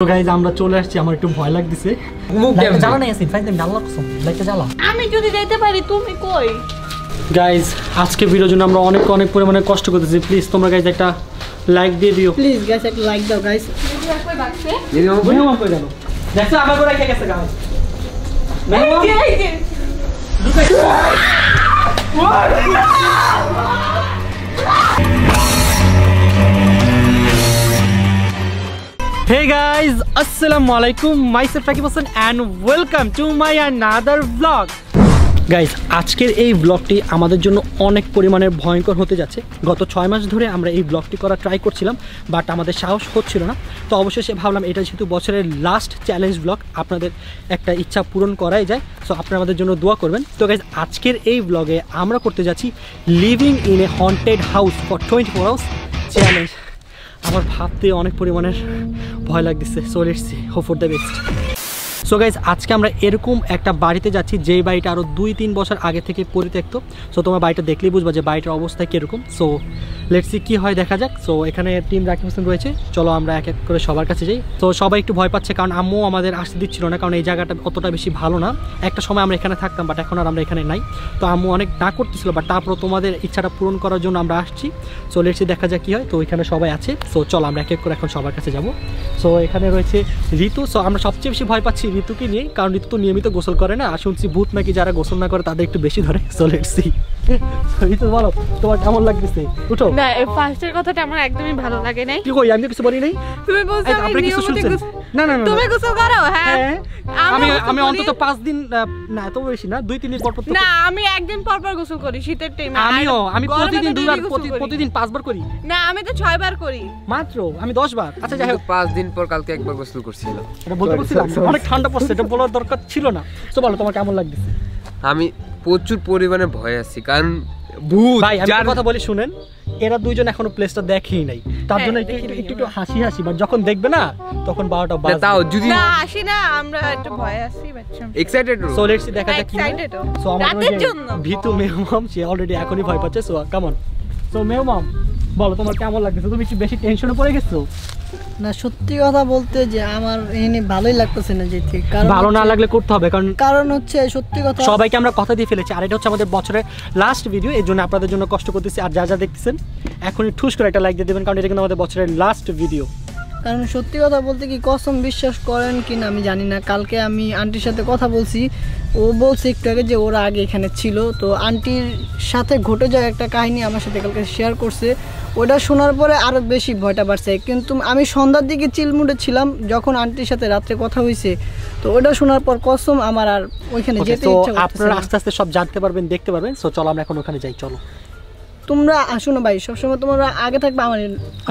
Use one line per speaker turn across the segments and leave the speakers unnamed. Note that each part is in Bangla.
তো গাইজ আমরা চলে আসছি, আমার একটু ভয় লাগতেছে। জ্বালা নাই আসিন ফাইন আল্লাহ কসম লাইটটা জ্বালা।
আমি যদি যাইতে পারি তুমি কই?
গাইজ আজকে ভিডিওর জন্য আমরা অনেক পরিমাণে কষ্ট করতেছি, প্লিজ তোমরা গাইজ একটা লাইক দিয়ে দিও
প্লিজ গাইস, একটা লাইক দাও গাইস। ভিডিও কই বাকছে?
ভিডিও কই জানো দেখছো আমার করে কে গেছে গাইজ।
এই যে
Hey guys, assalamu alaikum, myself Rakib Hassan and welcome to my another vlog. Guys আজকের এই ব্লগটি আমাদের জন্য অনেক পরিমাণে ভয়ঙ্কর হতে যাচ্ছে। গত 6 মাস ধরে আমরা এই ব্লগটি করা ট্রাই করছিলাম, বাট আমাদের সাহস হচ্ছিল না। তো অবশেষে ভাবলাম এটা যেহেতু বছরের লাস্ট চ্যালেঞ্জ ব্লগ, আপনাদের একটা ইচ্ছা পূরণ করাই যায়, সো আপনারা আমাদের জন্য দোয়া করবেন। তো গাইজ আজকের এই ব্লগে আমরা করতে যাচ্ছি living in a haunted house for 24 hours challenge. আমার ভাবতে অনেক পরিমাণের ভয় লাগতেছে। So let's see, hope for the best. So guys আজকে আমরা এরকম একটা বাড়িতে যাচ্ছি যেই বাড়িটা আরও 2-3 বছর আগে থেকে পরিত্যক্ত। সো তোমার বাড়িটা দেখলেই বুঝবা যে বাড়িটার অবস্থা কীরকম। সো লেটস সি কী হয়, দেখা যাক। সো এখানে টিম রাকিব হোসেন রয়েছে, চলো আমরা এক এক করে সবার কাছে যাই। তো সবাই একটু ভয় পাচ্ছে কারণ আম্মু আমাদের আসতে দিচ্ছিল না, কারণ এই জায়গাটা অতটা বেশি ভালো না। একটা সময় আমরা এখানে থাকতাম, বাট এখন আর আমরা এখানে নাই। তো আম্মু অনেক না করতেছিল, বাট তারপরও তোমাদের ইচ্ছাটা পূরণ করার জন্য আমরা আসছি। সো লেটস সি দেখা যাক কী হয়। তো এখানে সবাই আছে, সো চলো আমরা এক এক করে এখন সবার কাছে যাবো। সো এখানে রয়েছে ঋতু। সো আমরা সবচেয়ে বেশি ভয় পাচ্ছি ঋতুকে নিয়ে, কারণ ঋতু তো নিয়মিত গোসল করে না, আর শুনছি ভূত নাকি যারা গোসল না করে তাদের একটু বেশি ধরে। So let's see. ঋতু বলো তোমার কেমন লাগতেছে? উঠো।
না, ফার্স্টের কথাটা আমার একদমই ভালো লাগে নাই।
কি কই, আমি কিছু বলি নাই।
তুমি বলছো আমি
কিছু শুনছেন? না না না,
তুমি গোসল করো? হ্যাঁ
আমি অন্তত 5 দিন, না এত বেশি না, 2-3 দিন পর পর।
না, আমি একদিন পর পর গোসল করি শীতের টাইমে।
আমি প্রতিদিন 2 বার, প্রতিদিন 5 বার করি।
না, আমি তো 6 বার করি
মাত্র, আমি 10 বার। আচ্ছা যাই হোক,
5 দিন পর কালকে একবার গোসল করছিল।
এটা বলতে বলছিলাম, অনেক ঠান্ডা পড়ছে, এটা বলার দরকার ছিল না। তো বলো তোমার কেমন লাগতেছে?
আমি প্রচুর পরিমাণে ভয় আছি, কারণ ভূত।
ভাই আমি কথা বলি শুনেন, এরা দুইজন এখনো প্লেসটা দেখেই নাই, তার জন্য একটু হাসি হাসি, বাট যখন দেখবে না তখন 12টা বাজবে।
তাও যদি
না আসি না, আমরা একটু ভয় আছি বাচ্চা।
এক্সাইটেড।
সো লেটস সি দেখা যাক কি হয়। সো আমাদের ভীতু মেহমাম সে অলরেডি এখনই ভয় পাচ্ছে। So come on. সো মেহমাম বলো তোমার কেমন লাগতেছে? তুমি কি বেশি টেনশনে পড়ে গেছো?
না, সত্যি কথা বলতে যে আমার এখানে ভালোই লাগতেছে না যেতে। কারণ
ভালো না লাগলে করতে হবে,
কারণ হচ্ছে সত্যি কথা,
সবাইকে আমরা কথা দিয়ে ফেলেছি, আর এটা হচ্ছে আমাদের বছরের লাস্ট ভিডিও, এর জন্য আপনাদের জন্য কষ্ট করতেছি। আর যা যা দেখতেছেন এখনই ঠুস করে একটা লাইক দিয়ে দেবেন, কারণ এটা কিন্তু আমাদের বছরের লাস্ট ভিডিও।
কারণ সত্যি কথা বলতে কি, কসম বিশ্বাস করেন কিনা আমি জানি না, কালকে আমি আন্টির সাথে কথা বলছি, ও বলছে একটু আগে যে ওরা আগে এখানে ছিল। তো আন্টির সাথে ঘটে যাওয়া একটা কাহিনী আমার সাথে কালকে শেয়ার করছে, ওটা শোনার পরে আরও বেশি ভয়টা বাড়ছে। কিন্তু আমি সন্ধ্যার দিকে চিলমুডে ছিলাম যখন আন্টির সাথে রাত্রে কথা হয়েছে, তো ওটা শোনার পর কসম আমার আর ওইখানে যেতে ইচ্ছা করতেছে না।
আপনারা আস্তে আস্তে সব জানতে পারবেন, দেখতে পারবেন। সো চলো আমরা এখন ওখানে যাই। চলো
তোমরা আসো না ভাই, সবসময় তোমরা আগে থাকবে, আমার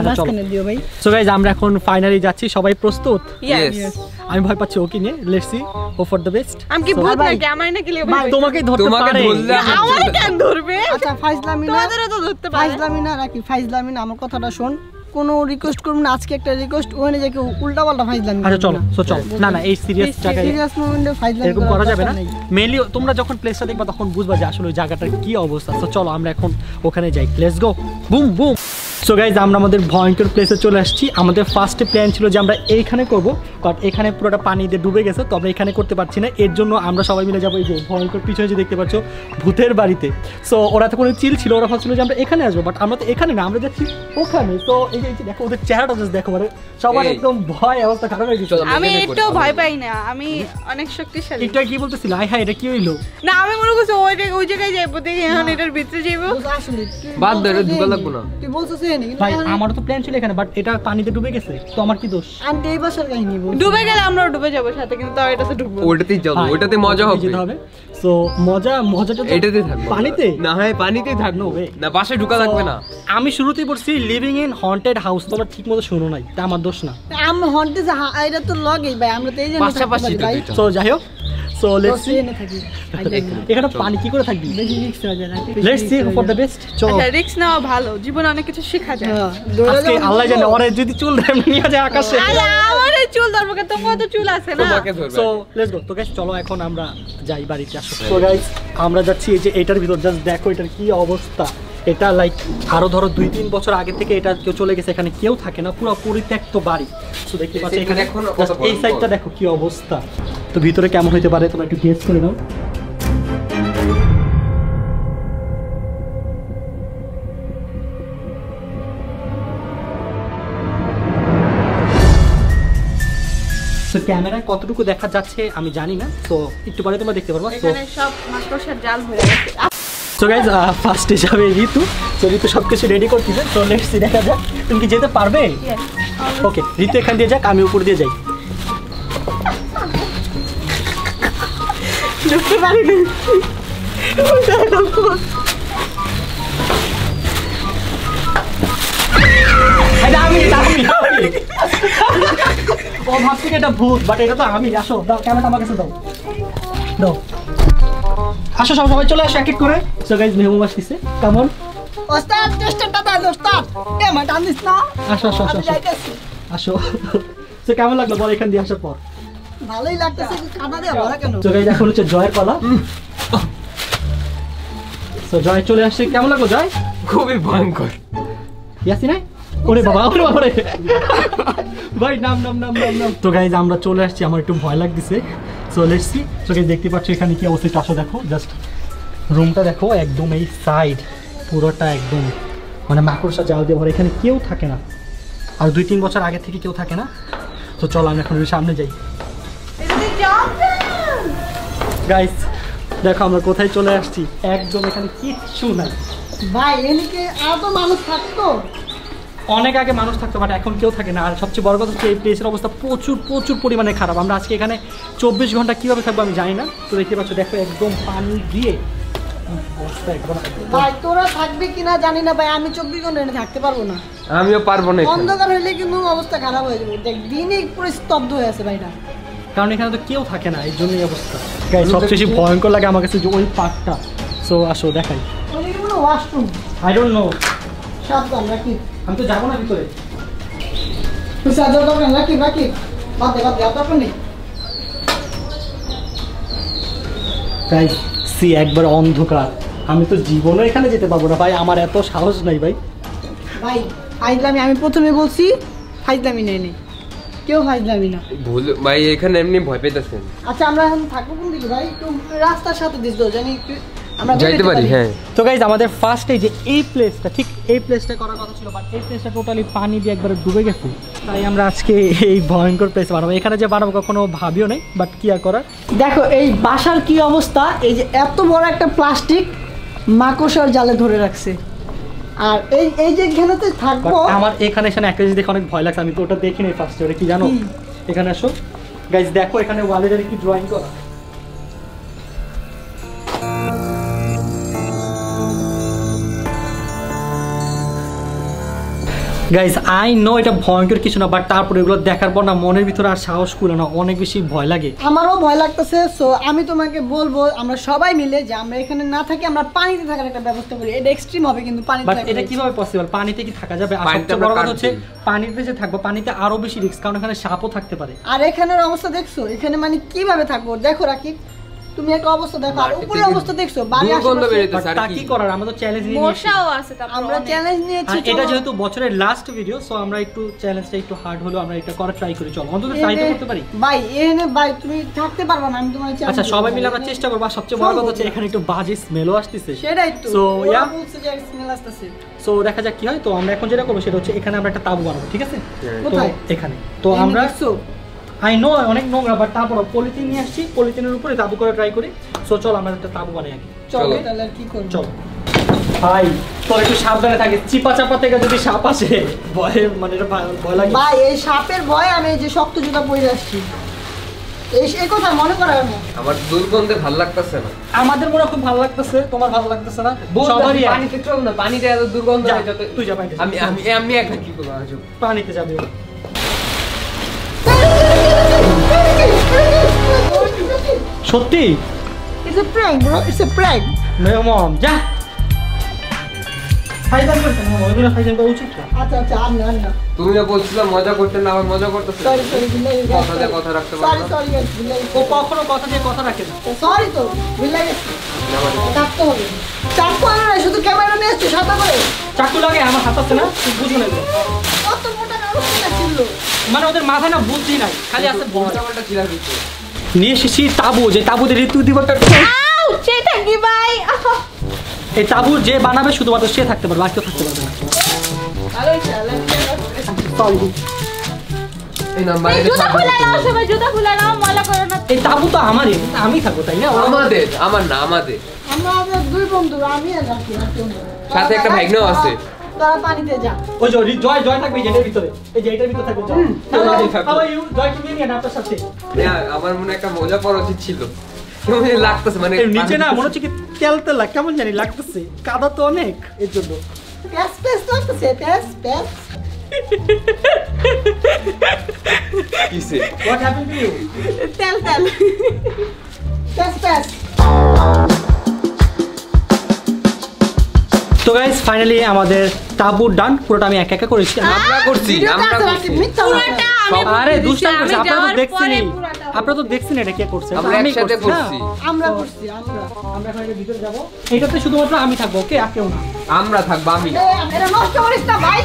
মাঝখানে দিও ভাই।
সো গাইস আমরা এখন ফাইনালি যাচ্ছি, সবাই প্রস্তুত?
ইয়েস।
আমি ভয় পাচ্ছি ওকে নিয়ে। Let's see, hope for the best.
আমি কি ভূত নাকি? আমার নাকি
ভাই তোমাকেই ধরতে পারে।
আমার কেন ধরবে?
আচ্ছা ফাইজলামি না,
তোমাদেরও তো ধরতে পারে।
ফাইজলামি না রাখি, ফাইজলামি না, আমার কথাটা শোন। কোনো রিকোয়েস্ট করুন না, আজকে একটা রিকোয়েস্ট, ওখানে যে কেউ উল্টা পাল্টা ফাইজলামি।
আচ্ছা চলো, সো চল। না না, এই সিরিয়াস জায়গায়
সিরিয়াস মোমেন্টে ফাইজলামি
এরকম করা যাবে না। মেইনলি তোমরা যখন প্লেসটা দেখবা তখন বুঝবা যে আসলে ওই জায়গাটার কি অবস্থা। সো চলো আমরা এখন ওখানে যাই। Let's go, boom boom. So guys আমরা আমাদের ভয়ঙ্কর প্লেসে চলে আসছি। আমাদের ফার্স্টে প্ল্যান ছিল যে আমরা এইখানে করবো, বাট এখানে পুরোটা পানি দিয়ে ডুবে গেছে, তো আমরা এখানে করতে পারছি না। এর জন্য আমরা সবাই মিলে যাবো এই যে ভয়ঙ্কর পিছনে যে দেখতে পাচ্ছ ভূতের বাড়িতে। সো ওরা তো কোনো চিল ছিল, ওরা ভাবছিল যে আমরা এখানে আসবো, বাট আমরা তো এখানে না, আমরা যাচ্ছি ওখানে। তো এই যে দেখো ওদের চেহারাটা জাস্ট দেখো, মানে সবার একদম ভয়, অবস্থা খারাপ হয়ে গেছে।
আমি একটু ভয় পাই না, আমি অনেক শক্তিশালী।
এটা কি বলতেছিল? আয় হায়, এটা কি হইলো?
না আমি মনে করছি ওই জায়গায় যাইবো, দেখি এখন এটার ভিতরে যাইবো।
আসলে
বাদ ধরে ঢুকা লাগবো না।
তুই বলছিস
ভাই আমারও তো প্ল্যান ছিল এখানে, বাট এটা পানিতে ডুবে গেছে, তো আমার কি দোষ?
আন্টি এই বাসার কাহিনী বল।
ডুবে গেলে আমরাও ডুবে যাবো সাথে, কিন্তু তাও এটাতে ডুববো।
ওটাতেই যাবো, ওটাতে মজা হবে।
সো মজাটা
এটাতে থাকবে।
পানিতে
না, হ্যাঁ পানিতেই থাকবে। না বাসায় ঢুকা লাগবে না।
আমি শুরুতেই বলছি লিভিং ইন হন্টেড হাউস, তোমরা ঠিকমতো শুনো নাই, তা আমার দোষ না।
আমি হন্টে এটা তো লগেই ভাই, আমরা তো এই জন্য
পাশাপাশি
ভাই।
সো যাই হোক, সো লেটস সি
এনে থাকি
এখানে পানি কি করে থাকবি?
বেশি রিস্ক হয়ে যায় না।
Let's see for the best. চলো
আচ্ছা, রিস্ক নেওয়া ভালো, জীবনে অনেক কিছু শেখা যায়।
আজকে আল্লাহ জানে ওরে যদি চুল ধরে নিয়ে যায় আকাশে।
আরে আমার এই চুল ধরবো কেন? তোমার তো চুল আছে না।
তোমাকে ধরবে।
So let's go. তো গাইস চলো এখন আমরা যাই বাড়িতে। আসো। সো গাইস আমরা যাচ্ছি এই যে এটার ভিতর, জাস্ট দেখো এটার কি অবস্থা। এটা লাইক আরো ধরো 2-3 বছর আগে থেকে এটা কেউ চলে গেছে, এখানে কেউ থাকে না, পুরো পরিত্যক্ত বাড়ি। তো দেখতে পাচ্ছ এখানে এই সাইডটা দেখো কি অবস্থা। তো ভিতরে কেমন হতে পারে তোমরা একটু গেস করে নাও। তো ক্যামেরায় কতটুকু দেখা যাচ্ছে আমি জানি না, তো একটু পরে তোমরা দেখতে পারবা।
এখানে সব মাকড়সার জাল হয়ে গেছে।
সো গাইজ ফার্স্টে যাবে ঋতু। তো ঋতু সব কিছু রেডি করতেছে, তো লেটস সি, দেখা যাক তুমি কি যেতে পারবে। ওকে ঋতু এখান দিয়ে যাক, আমি উপর দিয়ে যাই।
ঢুকতে পারিনি।
ও ভাবছি এটা ভূত, বাট এটা তো আমি। আসো দাও ক্যামেরাটা আমার কাছে দাও, দাও আসো সবাই চলে আসো এক এক করে। সো গাইজ মেহবুব আসতেছে, কেমন
ওস্তাদ চেষ্টাটা দাও ওস্তাদ, এ মা টানিস না।
আসো আসো আসো
যাইতেছি।
আসো। সো কেমন লাগলো বল এখান দিয়ে আসার পর?
ভালোই লাগতেছে, কাদা দিয়ে ভরা কেন?
সো গাইজ এখন হচ্ছে জয়ের পালা। সো জয় চলে আসছে, কেমন লাগলো জয়?
খুবই ভয়ঙ্কর।
ইয়াসি নাই? ওরে বাবা, ওরে বাবা রে ভাই, নাম নাম নাম নাম নাম। তো গাইজ আমরা চলে আসছি, আমার একটু ভয় লাগতেছে। So let's see. So guys দেখতে পাচ্ছ এখানে কি অবস্থা, আসো দেখো জাস্ট রুমটা দেখো, একদম এই সাইড পুরোটা একদম মানে মাকড়সা জাল দিয়ে ভরা, এখানে কেউ থাকে না, আর 2-3 বছর আগে থেকে কেউ থাকে না। তো চলো আমি এখন সামনে যাই। গাইজ দেখো আমরা কোথায় চলে আসছি, একদম এখানে কিচ্ছু নাই
ভাই এদিকে আর তো মানুষ থাকতো,
অনেক আগে মানুষ থাকতো, বাট এখন কেউ থাকে না। আর সবচেয়ে বড় কথা হচ্ছে এই প্লেসের অবস্থা প্রচুর প্রচুর পরিমাণে খারাপ। আমরা আজকে এখানে 24 ঘন্টা কীভাবে থাকবো আমি জানি না। তো দেখতে পাচ্ছ দেখো একদম পানি দিয়ে অবস্থা একদম।
ভাই তোরা থাকবে কিনা জানি না ভাই, আমি 24 ঘন্টা এখানে থাকতে পারবো না,
আমিও পারবো না।
অন্ধকার হইলে কিন্তু অবস্থা খারাপ হয়ে যাবে। দেখ দিনই পুরো স্তব্ধ হয়ে আছে ভাইটা,
কারণ এখানে তো কেউ থাকে না, এই জন্যই অবস্থা। গাইস সবচেয়ে বেশি ভয়ঙ্কর লাগে আমার কাছে যে ওই পার্কটা। সো আসো দেখাই।
ওইদিকে কোনো ওয়াশরুম,
আই ডোন্ট নো,
সাবধান রাখি।
আমি তো যাবো না ভিতরে।
তুই সাজা দরকার রাখি রাখি, বাদ দে আর দরকার নেই।
গাইস সি একবার অন্ধকার, আমি তো জীবনে এখানে যেতে পারবো না ভাই, আমার এত সাহস নাই ভাই।
ভাই ফাইজলামি আমি প্রথমে বলছি, ফাইজলামি নেই নেই, কেউ ফাইজলামি না।
ভুল ভাই, এখানে এমনি ভয় পেতেছেন।
আচ্ছা আমরা এখন থাকবো কোন দিকে ভাই? একটু রাস্তার সাথে দিস দাও, জানি একটু আমরা
যাইতে পারি। হ্যাঁ
তো গাইজ আমাদের ফার্স্টে যে এই প্লেসটা, ঠিক এই প্লেসটা করার কথা ছিল, বাট এই প্লেসটা টোটালি পানি দিয়ে একবারে ডুবে গেছে। তাই আমরা আজকে এই ভয়ঙ্কর প্লেস বানাবো। এখানে যে বানাবো কখনো ভাবিও নেই, বাট কি আর করার।
দেখো এই বাসার কি অবস্থা, এই যে এত বড় একটা প্লাস্টিক মাকড়সার জালে ধরে রাখছে। আর এই এই যে এখানেতে থাকবো,
আমার এখানে একটা জিনিস দেখে অনেক ভয় লাগছে, আমি তো ওটা দেখিনি ফার্স্টে। ওটা কি জানো? এখানে আসো গাইজ, দেখো এখানে ওয়ালে কি ড্রয়িং করা। গাইজ আই নো এটা ভয়ঙ্কর কিছু না, বাট তারপরে এগুলো দেখার পর না মনের ভিতরে আর সাহস কুলে না, অনেক বেশি ভয় লাগে।
আমারও ভয় লাগতেছে। সো আমি তোমাকে বলবো আমরা সবাই মিলে যে আমরা এখানে না থাকি, আমরা পানিতে থাকার একটা ব্যবস্থা করি। এটা এক্সট্রিম হবে কিন্তু পানিতে
বাট এটা কিভাবে পসিবল? পানিতে কি থাকা যাবে? আর সবচেয়ে বড় কথা হচ্ছে পানিতে যে থাকবো, পানিতে আরো বেশি রিস্ক, কারণ এখানে সাপও থাকতে পারে।
আর এখানের অবস্থা দেখছো, এখানে মানে কিভাবে থাকবো দেখো রাকিব, তুমি একটা অবস্থা দেখো, আর উপরে অবস্থা দেখছো, বাড়ি
দুর্গন্ধ
তা কি করার, আমরা তো চ্যালেঞ্জ নিয়ে নিয়েছি।
মশাও আছে, তারপর
আমরা চ্যালেঞ্জ নিয়েছি।
এটা যেহেতু বছরের লাস্ট ভিডিও, সো আমরা একটু চ্যালেঞ্জটা একটু হার্ড হলো, আমরা এটা করার ট্রাই করি। চলো অন্তত ট্রাই তো করতে পারি।
ভাই এখানে ভাই তুমি থাকতে পারবে না, আমি তোমার
আচ্ছা সবাই মিলে আমরা চেষ্টা করব। আর সবচেয়ে বড় কথা হচ্ছে এখানে একটু বাজে স্মেলও আসতেছে।
সেটাই তো,
সো ইয়া
বলছে যে স্মেল আসতেছে।
সো দেখা যাক কি হয়। তো আমরা এখন যেটা করবো সেটা হচ্ছে এখানে আমরা একটা তাবু বানাবো, ঠিক আছে? তো
কোথায়?
এখানে তো আমরা আই নো অনেক নোংরা, বাট তারপর পলিথিন নিয়ে আসছি, পলিথিনের উপরে তাবু করে ট্রাই করি। সো চল আমরা একটা তাবু বানাই আগে।
চলো তাহলে কি করব?
চল ভাই, তো একটু সাবধানে থাকে, চিপা চাপা থেকে যদি সাপ আসে ভয়ে মানে এটা ভয় লাগে
ভাই। এই সাপের ভয় আমি এই যে শক্ত জুতা পরে আসছি, এই কথা মনে করার না।
আমার দুর্গন্ধে ভালো লাগতেছে না।
আমাদের মনে খুব ভালো লাগতেছে, তোমার ভালো লাগতেছে না? সবারই
পানিতে চল না, পানিতে এত দুর্গন্ধ
যা,
হয় যত।
তুই যা পানিতে।
আমি আমি আমি একা কি করব? আজ
পানিতে যাবে। সত্যি?
It's a prank bro, it's a prank.
No mom, যা। ফাইজান করতে না, ওইগুলো ফাইজান করা উচিত না।
আচ্ছা আচ্ছা আর না
তুমি না বলছিলা মজা করতে না, আবার মজা করতেছ।
সরি সরি বিল্লাহি
কথা দিয়ে কথা রাখতে পারো
সরি
না।
সরি বিল্লাহি
ও কখনো কথা দিয়ে কথা রাখে না।
সরি তো বিল্লাহি কাটতে হবে চাকু আনা না শুধু ক্যামেরা নিয়ে আসছো সাদা করে
চাকু লাগে আমার হাত আছে না, তুই বুঝো না এগুলো।
কত মোটা কারণ ছিল
মানে ওদের মাথায় না বুদ্ধি নাই, খালি আছে ভয়।
উল্টা চিলা দিচ্ছে।
নিয়ে এসেছি তাবু, যে তাবুতে ঋতু দিব একটা।
আউ সেটা কি ভাই
এই তাবু যে বানাবে শুধুমাত্র সে থাকতে পারবে, আর কেউ থাকতে পারবে না।
ভালো চালা
সরি।
এই নাম বাইরে
জুতা খুলে নাও সবাই, জুতা খুলে নাও, ময়লা করো না।
এই তাবু তো আমারই, আমি থাকবো তাই না?
আমাদের, আমার না আমাদের।
আমরা আমাদের দুই বন্ধু আমি আর রাখি আর কেউ না।
সাথে একটা ভাইগনাও আছে।
তারা পানিতে যা
ওই যে জয় জয় থাকবে এই যেটার ভিতরে, এই যে এটার ভিতরে থাকবে জয়।
জয় থাকবে।
আবার জয় তুমি নিয়ে না আপনার সাথে।
হ্যাঁ, আমার মনে একটা মজা পড়া উচিত ছিল। কেমন জানি লাগতেছে, মানে
এর নিচে না মনে হচ্ছে কি তেল তেল কেমন জানি লাগতেছে, কাদা তো অনেক এর জন্য।
প্যাস প্যাস লাগতেছে প্যাস প্যাস
কিসে?
What happened to you?
তেল তেল
প্যাস প্যাস
তো গাইস ফাইনালি আমাদের তাবু ডান, পুরোটা আমি একা একা করেছি।
আমরা করছি, আমরা করছি।
মিথ্যা
পুরোটা আমি
আরে
বলে দিছি,
দুষ্টামি করছি,
আমি
আপনারা তো
যাওয়ার
দেখছেনই,
পরে পুরোটা
আপনারা তো দেখছেন এটা কে করছে।
আমরা
আমি
একসাথে
করছি না?
করছি।
আমরা করছি আমরা
আমরা এখন এর ভিতরে যাব, এটাতে শুধুমাত্র আমি থাকবো, ওকে, আর কেউ না।
আমরা থাকবো, আমি।
এটা নষ্ট করিস না ভাই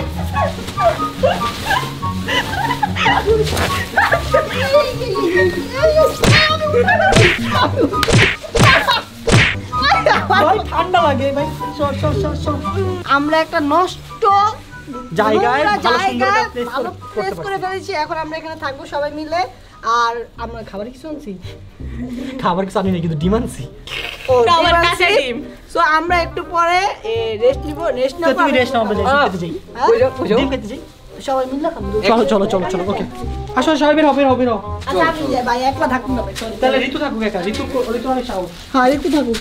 ভাই ঠান্ডা লাগে ভাই, সর সর সর সর।
আমরা একটা নষ্ট
জায়গায়
নোংরা
ভালো সুন্দর
জায়গায়
একটা place
ভালো
করতে
প্লেস করে
পারছি।
ফেলেছি। এখন আমরা এখানে থাকবো সবাই মিলে। আর আমরা খাবার কিছু আনছি
খাবার কিছু আনি না, কিন্তু ডিম আনছি।
খাবার কাঁচা ডিম।
সো আমরা একটু পরে রেস্ট নিব। রেস্ট
তো তুমি রেস্ট নাও, আমরা যাই, ডিম খেতে যাই। ডিম খেতে যাই।
সবাই মিলে খাবো।
চলো চলো চলো চলো, ওকে আসো সবাই বের হবে হবে।
আচ্ছা আমি যাই ভাই, একলা থাকুন না ভাই, sorry।
তাহলে ঋতু থাকুক একা, ঋতু ঋতু অনেক সাহস।
হ্যাঁ একটু থাকুক।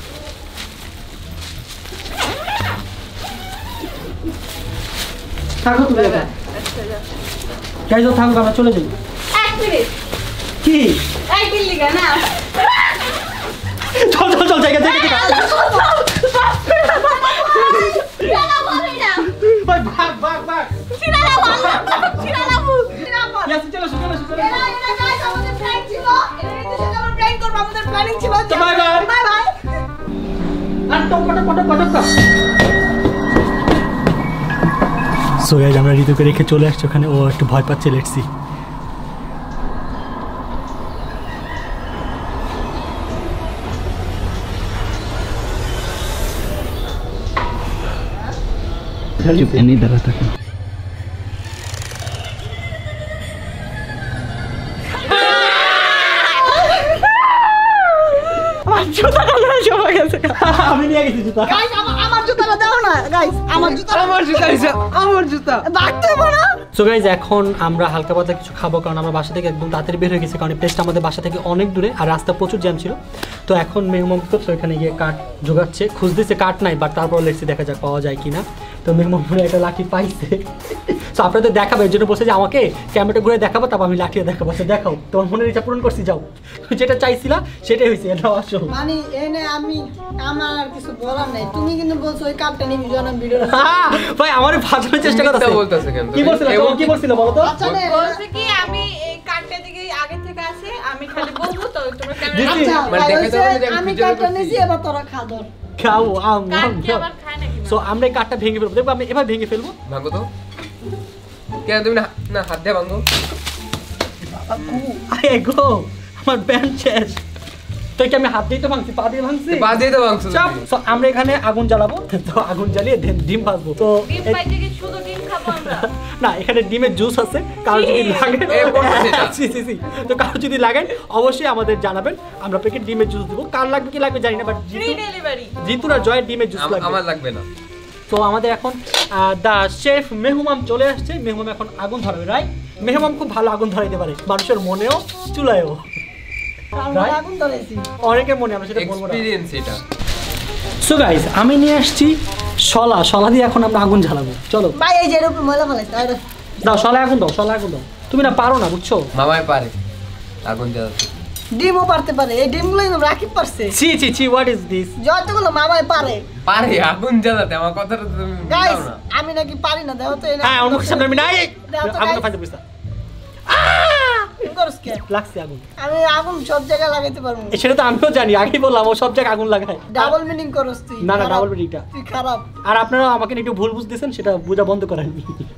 থাকো তুমি একা, গাইজ থাকুক, আমরা চলে যাই।
এক মিনিট,
কি
এই বিল্লিগা না
চল চল চল, জায়গা জায়গা জায়গা।
ছিড়া বলি না,
ভাই ভাগ ভাগ ভাগ।
ছিড়া না বল, ছিড়া না বল, ছিড়া বল।
ইয়াসি চলো চলো চলো চলো।
এরা গাইস আমাদের প্ল্যান ছিল, এর সাথে আমরা প্ল্যান করব, আমাদের প্ল্যানিং ছিল।
তো bye bye।
Bye bye.
আর টক টক টক টক টক। সো গাইজ আমরা ঋতুকে রেখে চলে আসছি ওখানে, ও একটু ভয় পাচ্ছে, লেটস সি। এমনি দাঁড়া থাকুন।
আমার জুতা কালো সবাই গেছে।
আমি নিয়ে গেছি জুতা।
গাইস আমার জুতাটা দাও না গাইস, আমার জুতা
আমার জুতা এসে, আমার জুতা।
রাখতে পারো।
সো গাইজ এখন আমরা হালকা পাতলা কিছু খাবো, কারণ আমরা বাসা থেকে একদম তাড়াতাড়ি বের হয়ে গেছি, কারণ প্লেসটা আমাদের বাসা থেকে অনেক দূরে আর রাস্তা প্রচুর জ্যাম ছিল। তো এখন মেহমান তো এখানে গিয়ে কাঠ জোগাচ্ছে, খুঁজতেছে, কাঠ নাই, বাট তারপর লেটসি দেখা যাক পাওয়া যায় কিনা। তো মেহমান পুরো একটা লাঠি পাইছে। সো আপনাদের দেখাবো, এর জন্য বলছে যে আমাকে ক্যামেরাটা ঘুরে দেখাবো, তারপর আমি লাঠিয়ে দেখাবো। আচ্ছা দেখাও, তোমার মনের ইচ্ছা পূরণ করছি, যাও। যেটা চাইছিলা সেটাই হয়েছে, এটা আসো।
মানে এনে আমি আমার আর কিছু বলার নাই। তুমি কিন্তু বলছো ওই কাপটা নিবি যখন ভিডিও।
ভাই আমার ভাজানোর চেষ্টা করতেছে।
মিথ্যা বলতেছে কেন তুমি?
কি বলছিল
এমন
কি বলছিল বলো তো?
আচ্ছা নে
বলছে কি আমি এই কাটটা দিকে আগে থেকে আসে, আমি খালি বলবো তো তোমরা
দিদি,
ক্যামেরা
আচ্ছা
মানে
ভাই,
দেখে
হয়েছে,
তো বলে যে আমি
আমি
ভিডিও
কাপটা
করছি।
নিছি, এবার তোরা খা ধর।
খাও আম
কাট কি আবার খায় নাকি?
সো আমরা এই কাঠটা ভেঙে ফেলবো, দেখবো আমি এবার ভেঙে ফেলবো।
ভাঙো তো। কেন তুমি না হাত দিয়ে ভাঙো?
আরে গো আমার ব্যান্ড শেষ। তো কি আমি হাত দিয়ে তো ভাঙছি, পা দিয়ে ভাঙছি?
পা দিয়ে তো ভাঙছো
চাপ।
তুমি।
So, আমরা এখানে আগুন জ্বালাবো, তো আগুন জ্বালিয়ে ডিম ভাজবো। তো
ডিম পাইতে কি শুধু ডিম খাবো আমরা?
না, এখানে ডিমের জুস আছে, কারো যদি লাগে
এ বলছে এটা।
জি, জি, জি। তো কারো যদি লাগেন অবশ্যই আমাদের জানাবেন, আমরা প্যাকেট ডিমের জুস দিব। কার লাগবে কি লাগবে জানি না, বাট
ফ্রি ডেলিভারি।
জিতুর আর জয়ের ডিমের জুস লাগবে।
আমার লাগবে না।
তো আমাদের এখন দা শেফ মেহমাম চলে আসছে। মেহমাম এখন আগুন ধরাবে, রাইট? মেহমাম খুব ভালো আগুন ধরাইতে পারে, মানুষের মনেও চুলায়ও।
আমরা আগুন ধরেছি।
অনেকের মনে, আমরা সেটা বলবো না।
এক্সপেরিয়েন্স এটা।
সো গাইস আমি নিয়ে আসছি শলা দিয়ে এখন আমরা আগুন জ্বালাবো, চলো।
ভাই এই যে এর উপর ময়লা ফেলাই তাই
দাও শলা আগুন দাও, শলা আগুন দাও। তুমি না পারো না, বুঝছো?
মামাই পারে আগুন জ্বালাতে।
ডিমও পারতে পারে, এই ডিমগুলোই তো রাকিব পারছে।
ছি ছি ছি, হোয়াট ইজ দিস?
যতগুলো মামাই পারে।
পারে আগুন জ্বালাতে, আমার কথাটা তো তুমি
গাইস
বুঝাও না।
আমি নাকি পারি না, দেখো তো এই
হ্যাঁ অন্য সামনে আমি নাই
দাও তো
আগুন
guys।
ফাইতে বুঝতা
করস কে?
লাগছে আগুন।
আমি আগুন সব জায়গায় লাগাইতে পারবো।
সেটা তো আমিও জানি, আগেই বললাম ও সব জায়গায় আগুন লাগায়।
ডাবল মিনিং করস তুই।
না না
খারাপ।
ডাবল মিনিংটা।
তুই খারাপ।
আর আপনারা আমাকে একটু ভুল বুঝতেছেন, সেটা বোঝা বন্ধ করেন।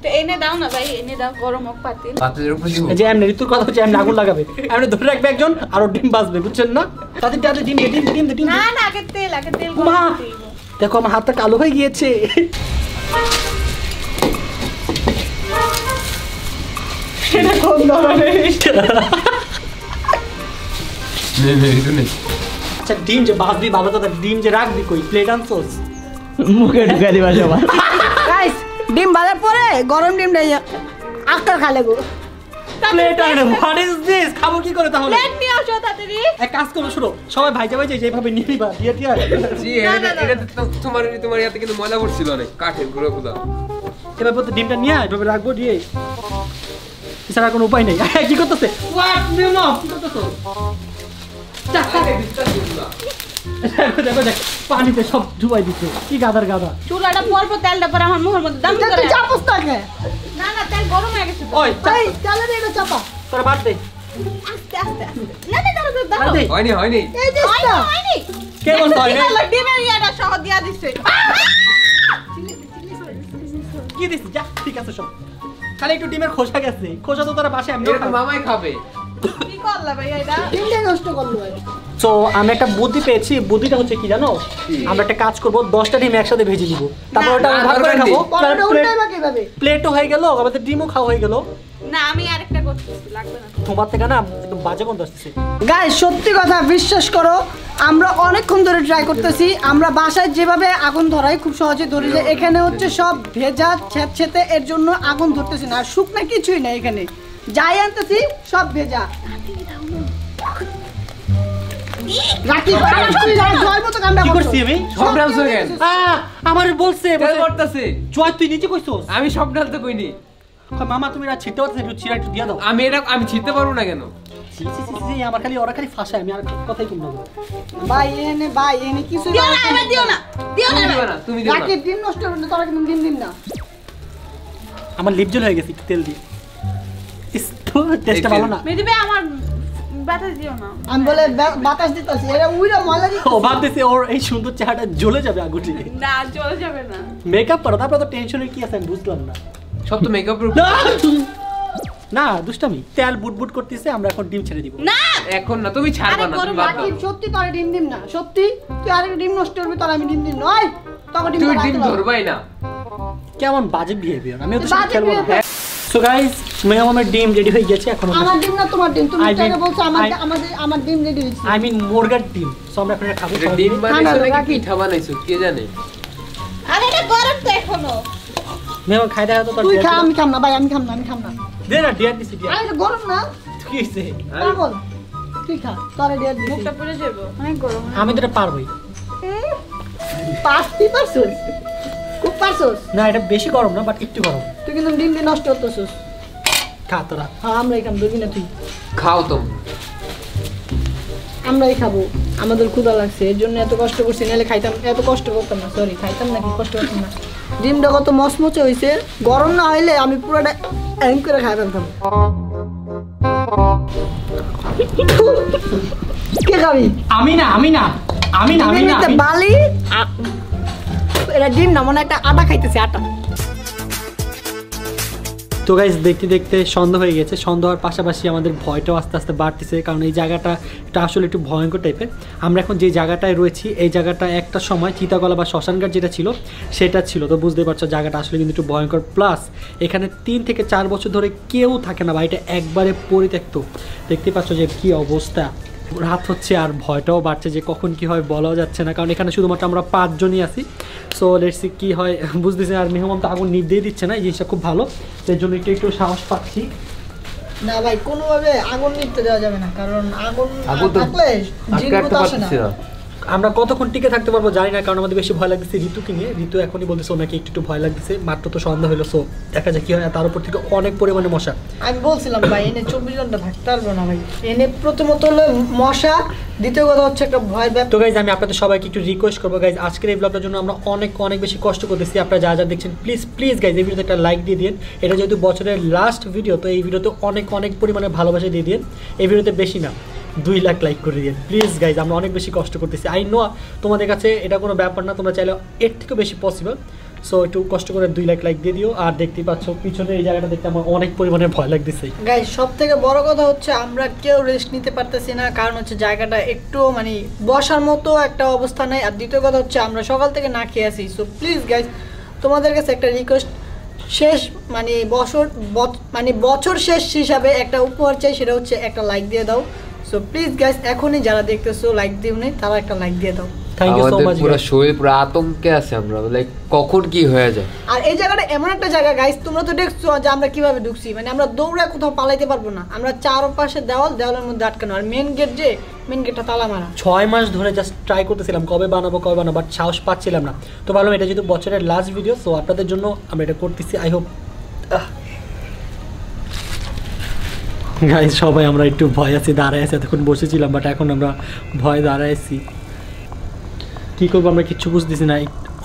তো এনে দাও না ভাই, এনে দাও গরম হোক পাতিল।
পাত্রের উপর দিব।
যে এমনি ঋতুর কথা হচ্ছে এমনি আগুন লাগাবে, এমনি ধরে রাখবে একজন আর ওর ডিম বাজবে, বুঝছেন না? তাদের ডালে ডিম দে, ডিম ডিম দে, ডিম দে।
না না আগে তেল
মা!
গরম করতে দিব।
দেখো আমার হাতটা কালো হয়ে গিয়েছে।
এটা কোন ধরনের?
নে নে এটা নে।
আচ্ছা ডিম যে বাজবি ভালো কথা, ডিম যে রাখবি কই? প্লেট আনছোস?
মুখে ঢুকাই দিবা সবাই।
গাইস ডিম বাজার পরে গরম ডিম নাই আক্তার খা লাগো।
প্লেট আনে, হোয়াট ইজ দিস? খাবো কি করে তাহলে?
প্লেট নিয়ে আসো তাড়াতাড়ি।
এক কাজ করো, শুনো সবাই ভাইজা ভাইজা যেভাবে নিয়ে নিবা দিয়ে টিয়া
জি
না,
এটা
না, না।
এটা তো তোমার ইয়াতে কিন্তু ময়লা পড়ছিল অনেক, কাঠের গুঁড়ো।
এবার তো ডিমটা নিয়ে এভাবে রাখবো দিয়ে, এছাড়া কোনো উপায় নেই। কি করতেছে? হোয়াট মিমো কি করতেছো? দেখো দেখো দেখ, পানিতে সব ডুবাই দিচ্ছে, কি গাদার গাদা।
চুলাটা পরবো, তেলটা পরে আমার মুখের মধ্যে দাম করে।
তুই চাপস তাকে।
না না তেল গরম হয়ে গেছে তো।
ওই
এই চালে দে এটা চাপা।
তোরা বাদ দে,
আস্তে আস্তে আস্তে। না না দাও দাও
বাদ
দাও।
দে।
হয়নি হয়নি।
এই যে
হয়নি।
কে বলতো হয়নি?
ডিমের ইয়াটা সহ দিয়া দিছে।
কি দিছিস? যা ঠিক আছে সব, খালি একটু ডিমের খোসা গেছে, খোসা তো তোরা বাসায় এমনি
এটা তো মামাই খাবে।
কি করলা ভাই এটা?
ডিমটা নষ্ট করলো ভাই।
তো আমি একটা বুদ্ধি পেয়েছি, বুদ্ধিটা হচ্ছে কি জানো?
কি?
আমরা একটা কাজ করব, 10টা ডিম একসাথে ভেজে নিব, তারপর ওটা
না,
ভাগ করে
দরকার
খাবো।
নেই।
পরোটা উল্টাই বা কিভাবে?
প্লেটও হয়ে গেল, আমাদের ডিমও খাওয়া হয়ে গেল।
না আমি আরেকটা করতেছি, লাগবে না।
তোমার থেকে না একদম বাজে গন্ধ আসতেছে।
গাইস সত্যি কথা বিশ্বাস করো, আমরা অনেকক্ষণ ধরে ট্রাই করতেছি। আমরা বাসায় যেভাবে আগুন ধরাই খুব সহজে ধরে যায়, এখানে হচ্ছে সব ভেজা ছেতে, এর জন্য আগুন ধরতেছি না। আর শুকনা কিছুই না এখানে, যাই আনতেছি সব ভেজা। রাকিব তুই জয় মতো কামটা
কি
করছিস
করছি আমি?
সব ডালছো কেন?
আমার বলছে
তেল পড়তাছে।
জয় তুই নিচে কইছস?
আমি সব ডালতে কইনি।
মামা তুমি রাত ছিটতে পারতেছ, একটু চিরা একটু দিয়ে দাও।
আমি ছিড়তে পারবো না কেন?
ছি ছি ছি ছি, আমার খালি ওরা খালি ফাঁসায়, আমি আর কথাই কম না।
ভাই এনে কিছু
দিও না এবার দিও না। দিও না
তুমি দিবা
এবার।
না, তুমি দিবা না।
রাকিব ডিম নষ্ট করলে তোরা কিন্তু দিন না।
আমার লিপ জল হয়ে গেছে একটু তেল দিয়ে। ইস টেস্টটা ভালো না।
মেদি ভাই আমার বাতাস দিও না।
আমি বলে বাতাস দিতেছি, এরা উইরা ময়লা দিতেছে।
ও ভাবতেছে ওর এই সুন্দর চেহারাটা জ্বলে যাবে আগুনে।
না চলে যাবে না।
মেকআপ করো, তারপর তো টেনশনের কি আছে আমি বুঝলাম না।
সব তো মেকআপের
না! না দুষ্টামি, তেল বুটবুট করতেছে, আমরা এখন ডিম ছেড়ে দিব।
না
এখন না, তুমি ছাড়বা না,
আরে
তুমি বাদ দাও।
রাকিব সত্যি তোরা ডিম দিম না, সত্যি তুই আরেক ডিম নষ্ট করবি, তোরা আমি ডিম দিম নয় তখন ডিম
তুই
রাখতে
ডিম
পারবো।
ধরবাই না।
কেমন বাজে বিহেভিয়ার, আমিও তো সাথে
বাজে
খেলবো না।
behavior।
সো গাইস মেহমের ডিম রেডি হয়ে গেছে, এখন
আমার ডিম না তোমার ডিম, তুমি
I
তাকে
mean-
বলছো আমার ডিম রেডি হয়েছে।
আই মিন মুরগার ডিম। সো আমরা এখন এটা খাবো।
এটা ডিম বানাইছো
না,
নাকি
রাখি।
পিঠা বানাইছো কে জানে?
আরে এটা গরম তো এখনো।
মেহমান খাই দেখা তো তোর
তুই খা,
ডিয়ার
আমি খাম না ভাই, আমি খাম না।
দে না, ডিয়ার দিছি ডিয়ার।
আরে গরম না,
কি হইছে?
পাগল। তুই খা, তোরা ডিয়ার দিছি।
মুখটা পুড়ে যাবে। অনেক গরম।
আমি তো এটা পারবোই।
পাঁচটি পারছস, খুব পারছস।
না এটা বেশি গরম না, বাট একটু গরম।
তুই কিন্তু ডিম দিয়ে নষ্ট করতেছস।
খা তোরা।
হ্যাঁ আমরাই খাম, ধরবি না তুই।
খাও তো।
আমরাই খাবো, আমাদের ক্ষুধা লাগছে, এর জন্য এত কষ্ট করছি, নাহলে খাইতাম, এত কষ্ট করতাম না। সরি, খাইতাম নাকি কষ্ট করতাম না। ডিমটা কত মচমচে হয়েছে, গরম না হইলে আমি পুরোটা এম করে খাই ফেলতাম। কে খাবি?
আমি না।
ডিমের মধ্যে বালি এটা ডিম না, মনে হয় একটা আটা খাইতেছে, আটা।
তো গাইস দেখতে দেখতে সন্ধ্যা হয়ে গেছে, সন্ধ্যা হওয়ার পাশাপাশি আমাদের ভয়টাও আস্তে আস্তে বাড়তেছে, কারণ এই জায়গাটা এটা আসলে একটু ভয়ঙ্কর টাইপের। আমরা এখন যে জায়গাটায় রয়েছি, এই জায়গাটা একটা সময় চিতাগলা বা শ্মশানঘাট যেটা ছিল সেটা ছিল, তো বুঝতে পারছো জায়গাটা আসলে কিন্তু একটু ভয়ঙ্কর। প্লাস এখানে 3 থেকে 4 বছর ধরে কেউ থাকে না, বাড়িটা একবারে পরিত্যক্ত। দেখতে পাচ্ছ যে কি অবস্থা, রাত হচ্ছে আর ভয়টাও বাড়ছে যে কখন কি হয় বলাও যাচ্ছে না, কারণ এখানে শুধুমাত্র আমরা 5 জনই আছি। সো লেটস সি কি হয়, বুঝতেছি। আর মেহমান তো আগুন নিভিয়ে দিচ্ছে না, এই জিনিসটা খুব ভালো, সেই জন্য একটু সাহস পাচ্ছি।
না ভাই, কোনোভাবে আগুন নিতে দেওয়া যাবে না, কারণ আগুন
আগুন তো
থাকলে
আটকে
জিনভূত
রাখতে
আসে না।
পারতেছি না।
আমরা কতক্ষণ টিকে থাকতে পারবো জানি না, কারণ আমাদের বেশি ভয় লাগতেছে ঋতুকে নিয়ে। ঋতু এখনই বলতেছে ওনাকে একটু ভয় লাগতেছে, মাত্র তো সন্ধ্যা হলো। সো দেখা যায় কি হয়। তার উপর থেকে অনেক পরিমাণে মশা।
আমি বলছিলাম ভাই এনে 24 ঘন্টা থাকতে পারবো না ভাই। এনে প্রথমত হলো মশা, দ্বিতীয় কথা হচ্ছে একটা ভয় ব্যাপার।
তো গাইজ আমি আপনাদের সবাইকে একটু রিকোয়েস্ট করবো গাইজ, আজকের এই ব্লগটার জন্য আমরা অনেক বেশি কষ্ট করতেছি। আপনারা যা দেখছেন প্লিজ গাইজ এই ভিডিওতে একটা লাইক দিয়ে দিন। এটা যেহেতু বছরের লাস্ট ভিডিও, তো এই ভিডিওতে অনেক পরিমাণে ভালোবাসা দিয়ে দিন। এই ভিডিওতে বেশি না 2 লাখ লাইক করে দিন প্লিজ গাইজ। আমরা অনেক বেশি কষ্ট করতেছি। আই নো তোমাদের কাছে এটা কোনো ব্যাপার না, তোমরা চাইলে এর থেকেও বেশি পসিবল। সো একটু কষ্ট করে 2 লাখ লাইক দিয়ে দিও। আর দেখতেই পাচ্ছ পিছনে এই জায়গাটা দেখতে আমার অনেক পরিমাণে ভয় লাগতেছে
গাইস। সব থেকে বড় কথা হচ্ছে আমরা কেউ রেস্ট নিতে পারতেছি না, কারণ হচ্ছে জায়গাটা একটু মানে বসার মতো একটা অবস্থা নেই। আর দ্বিতীয় কথা হচ্ছে আমরা সকাল থেকে না খেয়ে আছি। সো প্লিজ গাইস তোমাদের কাছে একটা রিকোয়েস্ট, শেষ মানে বছর শেষ হিসাবে একটা উপহার চাই, সেটা হচ্ছে একটা লাইক দিয়ে দাও। সো প্লিজ গাইস এখনই যারা দেখতেছো লাইক দিও নি, তারা একটা লাইক দিয়ে দাও।
Thank you so much.
পুরো শরীর পুরো আতঙ্কে আছে আমরা, লাইক কখন কি হয়ে যায়।
আর এই জায়গাটা এমন একটা জায়গা গাইস, তোমরা তো দেখছো যে আমরা কিভাবে ঢুকছি। মানে আমরা দৌড়ে কোথাও পালাইতে পারবো না, আমরা চারপাশে দেওয়ালের মধ্যে আটকানো। আর মেন গেটটা তালা মারা।
6 মাস ধরে জাস্ট ট্রাই করতেছিলাম কবে বানাবো বাট সাহস পাচ্ছিলাম না। তো ভাবলাম এটা যেহেতু বছরের লাস্ট ভিডিও, সো আপনাদের জন্য আমরা এটা করতেছি। আই হোপ গাইস সবাই আমরা একটু ভয় আছি, দাঁড়ায় আছি। এতক্ষণ বসেছিলাম বাট এখন আমরা ভয় দাঁড়ায় আছি। কী করবো আমরা কিচ্ছু বুঝতেছি না,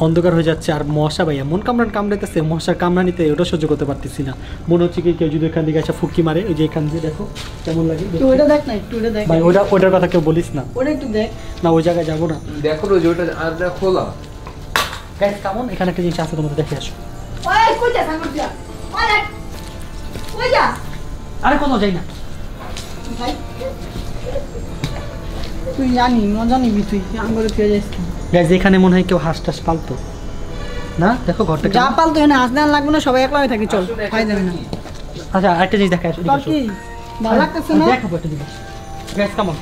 অন্ধকার হয়ে যাচ্ছে। আর মশা ভাই এমন কামড়াইতেছে, মশার কামড়ানিতে ওটা সহ্য করতে পারতেছি না। মনে হচ্ছে কি কেউ যদি এখান থেকে এসে ফুকি মারে। ওই যে এখান দিয়ে দেখো কেমন লাগে
ওটা দেখ না, একটু ওটা দেখ
ভাই। ওটার কথা কেউ বলিস না,
ওটা একটু দেখ
না ওই জায়গায় যাবো না।
দেখো না যে ওটা আন্দাজ খোলা।
গাইস কেমন এখানে একটা জিনিস আছে, তোমাদের দেখে আসো।
ওই কই যা সাগর যা, ওই যা।
আরে কোথাও যাই না
ভাই তুই জানি মজা নিবি, তুই আঙ্গুরে পেয়ে যাস।
গাইস এখানে মনে হয় কেউ হাঁস টাস পালতো না। দেখো ঘরটা
যা পালতো এখানে হাঁস দেন লাগবে না, সবাই একলা হয়ে থাকি। চল খাই দেন না।
আচ্ছা আরেকটা জিনিস দেখা আসো।
তোর কি ভালো লাগতেছে না?
দেখাবো একটা জিনিস। গাইস কেমন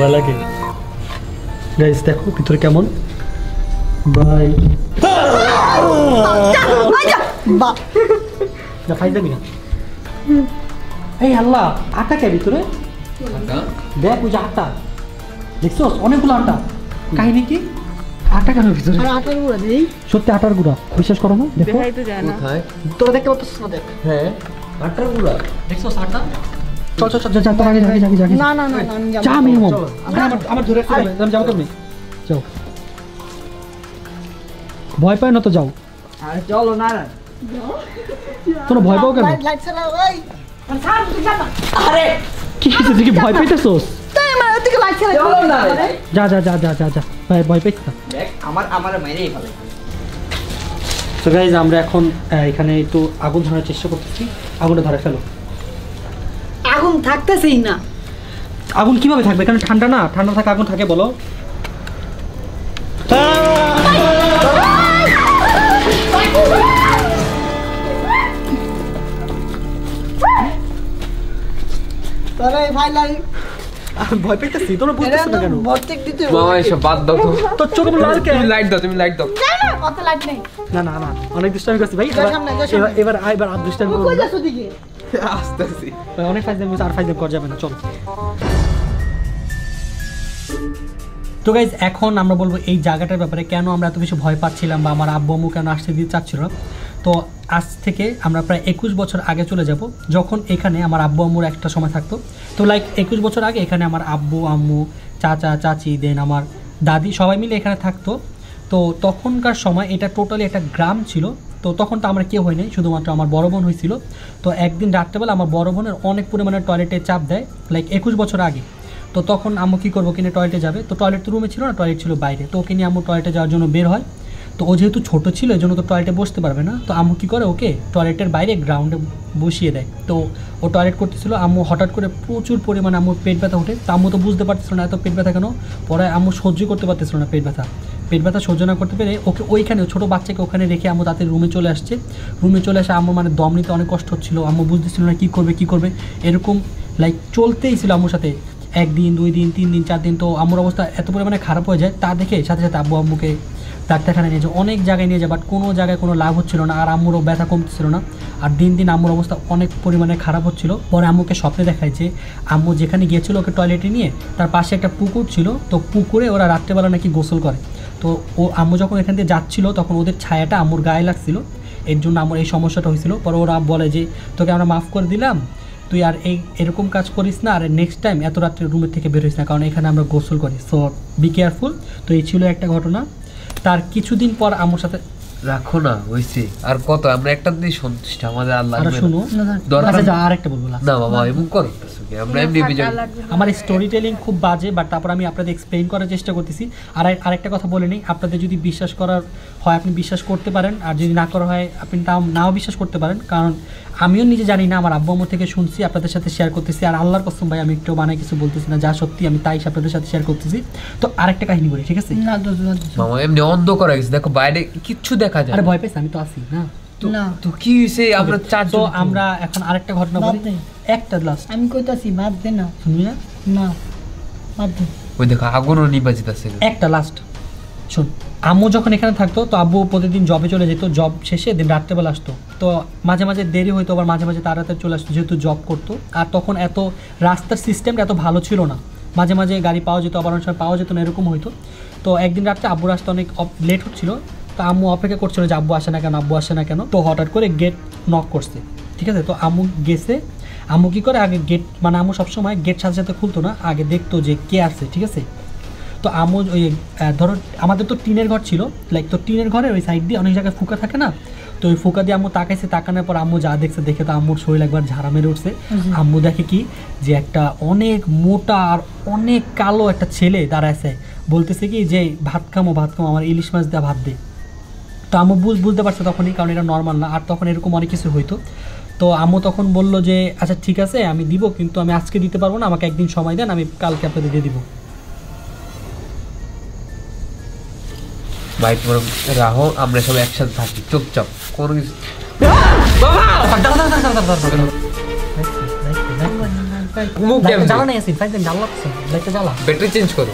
ভালো লাগে গাইস, দেখো ভিতরে কেমন। বাই না ফাইজ দেবি না। এই আল্লাহ আটা কে ভিতরে দেখ, ওই যে আটা দেখছো অনেকগুলো আটা। কাহিনী কি আটা কেন ভিতরে?
আর আটার গুঁড়া দেই,
সত্যি আটার গুঁড়া, বিশ্বাস করো না। দেখো
কোথায়?
তোরা দেখতে পাচ্ছিস না? দেখ
হ্যাঁ আটার গুঁড়া
দেখছো আটা। চল যা তোর আগে যাগে
না আমি যাব।
চা মিনিমাম আমার ধরে আমি যাবো তুমি যাও, ভয় পায় না তো যাও।
আরে চলো না
তোরা ভয় পাও কেন?
লাইট ছাড়া ওই মানে ছাড় তুই যা না।
আরে
কি হয়েছে, তুই কি ভয় পাইতেছোস?
তাই আমার ওদিকে লাইট ছাড়া
চলো না
যা ভয় পাইছ না।
দেখ আমার মেরেই ফেলে।
তো গাইজ আমরা এখন এখানে একটু আগুন ধরার চেষ্টা করতেছি। আগুনটা ধরে ফেলো।
আগুন থাকতেছেই না।
আগুন কিভাবে থাকবে? এখানে ঠান্ডা না, ঠান্ডা থাকে আগুন থাকে বলো?
তোরে ভাই লাই
ভয় পেতেছি, তোমরা বুঝতেছ না কেন?
ভর্তিক দিতে
মামা এসব বাদ দাও তো।
তোর চোখে লাল কেন?
তুমি লাইট দাও।
না কত লাইট নেই।
না অনেক দুষ্টামি করছি ভাই।
যা সামনে, যা সামনে।
এবার আর দুষ্টামি করবো
কই
না।
যাস ওদিকে?
আসতেছি।
ভাই, অনেক ফাইজলামি করছি, আর ফাইজলামি করা যাবে না। চলো। তো গাইজ এখন আমরা বলবো এই জায়গাটার ব্যাপারে, কেন আমরা এত বেশি ভয় পাচ্ছিলাম বা আমার আব্বু আম্মু কেন আসতে দিতে চাচ্ছিল না। তো আজ থেকে আমরা প্রায় 21 বছর আগে চলে যাব, যখন এখানে আমার আব্বু আম্মুর একটা সময় থাকতো। তো লাইক 21 বছর আগে এখানে আমার আব্বু আম্মু, চাচা চাচি, দেন আমার দাদি সবাই মিলে এখানে থাকতো। তো তখনকার সময় এটা টোটালি একটা গ্রাম ছিল। তো তখন তো আমরা কেউ হয় নাই, শুধুমাত্র আমার বড় বোন হয়েছিল। তো একদিন রাত্রেবেলা আমার বড় বোনের অনেক পরিমাণে টয়লেটে চাপ দেয়, লাইক 21 বছর আগে। তো তখন আম্মু কী করবো, কিনে টয়লেটে যাবে। তো টয়লেট তো রুমে ছিল না, টয়লেট ছিল বাইরে। তো ওকে নিয়ে আম্মু টয়লেটে যাওয়ার জন্য বের হয়। তো ও যেহেতু ছোটো ছিল এই জন্য তো টয়লেটে বসতে পারবে না। তো আম্মু কী করে, ওকে টয়লেটের বাইরে গ্রাউন্ডে বসিয়ে দেয়। তো ও টয়লেট করতেছিল, আম্মু হঠাৎ করে প্রচুর পরিমাণে আম্মুর পেট ব্যথা ওঠে। তো আম্মু তো বুঝতে পারতেছিল না এত পেট ব্যথা কেন। পরে আম্মু সহ্য করতে পারতেছিল না পেট ব্যথা সহ্য না করতে পেরে ওকে ওইখানে ছোটো বাচ্চাকে ওখানে রেখে আম্মু তাদের রুমে চলে আসছে। রুমে চলে আসে আম্মু মানে দম নিতে অনেক কষ্ট হচ্ছিলো। আম্মু বুঝতেছিল না কী করবে এরকম লাইক চলতেই ছিল আম্মুর সাথে। একদিন 2 দিন 3 দিন 4 দিন, তো আম্মুর অবস্থা এত পরিমাণে খারাপ হয়ে যায়। তা দেখে সাথে সাথে আব্বু আম্মুকে ডাক্তারখানায় নিয়ে যায়, অনেক জায়গায় নিয়ে যায়, বাট কোনো জায়গায় কোনো লাভ হচ্ছিল না, আর আম্মুরও ব্যথা কমতেছিল না। আর দিন দিন আম্মুর অবস্থা অনেক পরিমাণে খারাপ হচ্ছিল। পরে আম্মুকে স্বপ্নে দেখায় যে আম্মু যেখানে গিয়েছিল ওকে টয়লেটে নিয়ে, তার পাশে একটা পুকুর ছিল, তো পুকুরে ওরা রাত্রেবেলা নাকি গোসল করে। তো ও আম্মু যখন এখান থেকে যাচ্ছিল তখন ওদের ছায়াটা আম্মুর গায়ে লাগছিল, এর জন্য আমার এই সমস্যাটা হয়েছিল। পরে ওরা বলে যে তোকে আমরা মাফ করে দিলাম, তুই আর এরকম কাজ করিস না, আর নেক্সট টাইম এত রাত্রে রুমের থেকে বের হইস না, কারণ এখানে আমরা গোসল করি, সো বি কেয়ারফুল। তো এই ছিল একটা ঘটনা। তার কিছুদিন পর আম্মুর সাথে
রাখো না হইছে, আর কত আমরা একটা দিয়ে সন্তুষ্ট, আমাদের আল্লাহ
আর শুনো, আচ্ছা আরেকটা বলবো না
বাবা এমন করো, আমরা এমনি বিজয়।
আমার স্টোরি টেলিং খুব বাজে, বাট তারপর আমি আপনাদের এক্সপ্লেইন করার চেষ্টা করতেছি। আর আরেকটা কথা বলে নিই, আপনাদের যদি বিশ্বাস করার হয় আপনি বিশ্বাস করতে পারেন, আর যদি না করা হয় আপনি নাও বিশ্বাস করতে পারেন, কারণ আমিও নিজে জানি না, আমার আব্বু আম্মু থেকে শুনছি, আপনাদের সাথে শেয়ার করতেছি। আর আল্লাহর কসম ভাই আমি একটু বানাই কিছু বলতেছি না, যা সত্যি আমি তাই আপনাদের সাথে শেয়ার করতেছি। তো আরেকটা কাহিনী বলি, ঠিক আছে?
মামা এমনি অন্ধ করা গেছে, দেখো বাইরে কিচ্ছু দেখা যায়।
আরে ভয় পেয়েছি, আমি তো আছি না।
তো কি হইছে, আমরা চার,
তো আমরা এখন আরেকটা ঘটনা বলি, একটা লাস্ট
আমি কইতাছি বাদ দে না,
শুনবি না?
না বাদ দে।
ওই দেখো আগুনও নিবাজিত আছে।
একটা লাস্ট শোন, আম্মু যখন এখানে থাকতো তো আব্বু প্রতিদিন জবে চলে যেত, জব শেষে দিন রাত্রেবেলা আসতো, তো মাঝে মাঝে দেরি হইতো, আবার মাঝে মাঝে তাড়াতাড়ি চলে আসতো, যেহেতু জব করতো। আর তখন এত রাস্তার সিস্টেমটা এত ভালো ছিল না, মাঝে মাঝে গাড়ি পাওয়া যেত, আবার অনেক সময় পাওয়া যেত না, এরকম হইতো। তো একদিন রাত্রে আব্বুর আসতে অনেক লেট হচ্ছিল, তো আম্মু অপেক্ষা করছিল যে আব্বু আসে না কেন, আব্বু আসে না কেন। তো হঠাৎ করে গেট নক করছে, ঠিক আছে? তো আম্মু গেছে, আম্মু কী করে আগে গেট, মানে আম্মু সবসময় গেট সাথে সাথে খুলতো না, আগে দেখতো যে কে আসছে, ঠিক আছে? তো আম্মু ওই ধরো আমাদের তো টিনের ঘর ছিল, লাইক তো টিনের ঘরে ওই সাইড দিয়ে অনেক জায়গায় ফুকা থাকে না, তো ওই ফুকা দিয়ে আম্মু তাকাইছে, তাকানোর পর আম্মু যা দেখছে দেখে তো আম্মুর শরীর একবার ঝাড়া মেরে উঠছে। আম্মু দেখে কি যে একটা অনেক মোটা আর অনেক কালো একটা ছেলে দাঁড়াইছে, বলতেছে কি যে ভাত খামো আমার ইলিশ মাছ দেওয়া ভাত দে। তো আম্মু বুঝতে পারছে তখনই, কারণ এটা নর্মাল না, আর তখন এরকম অনেক কিছু হইতো। তো আম্মু তখন বললো যে আচ্ছা ঠিক আছে আমি দিব, কিন্তু আমি আজকে দিতে পারবো না, আমাকে একদিন সময় দেন, আমি কালকে আপনাদের দিয়ে দিব।
ভাই তোমার রাহো, আমরা সব একসাথে থাকি চুপচাপ, কোনো কিছু। ব্যাটারি চেঞ্জ করো।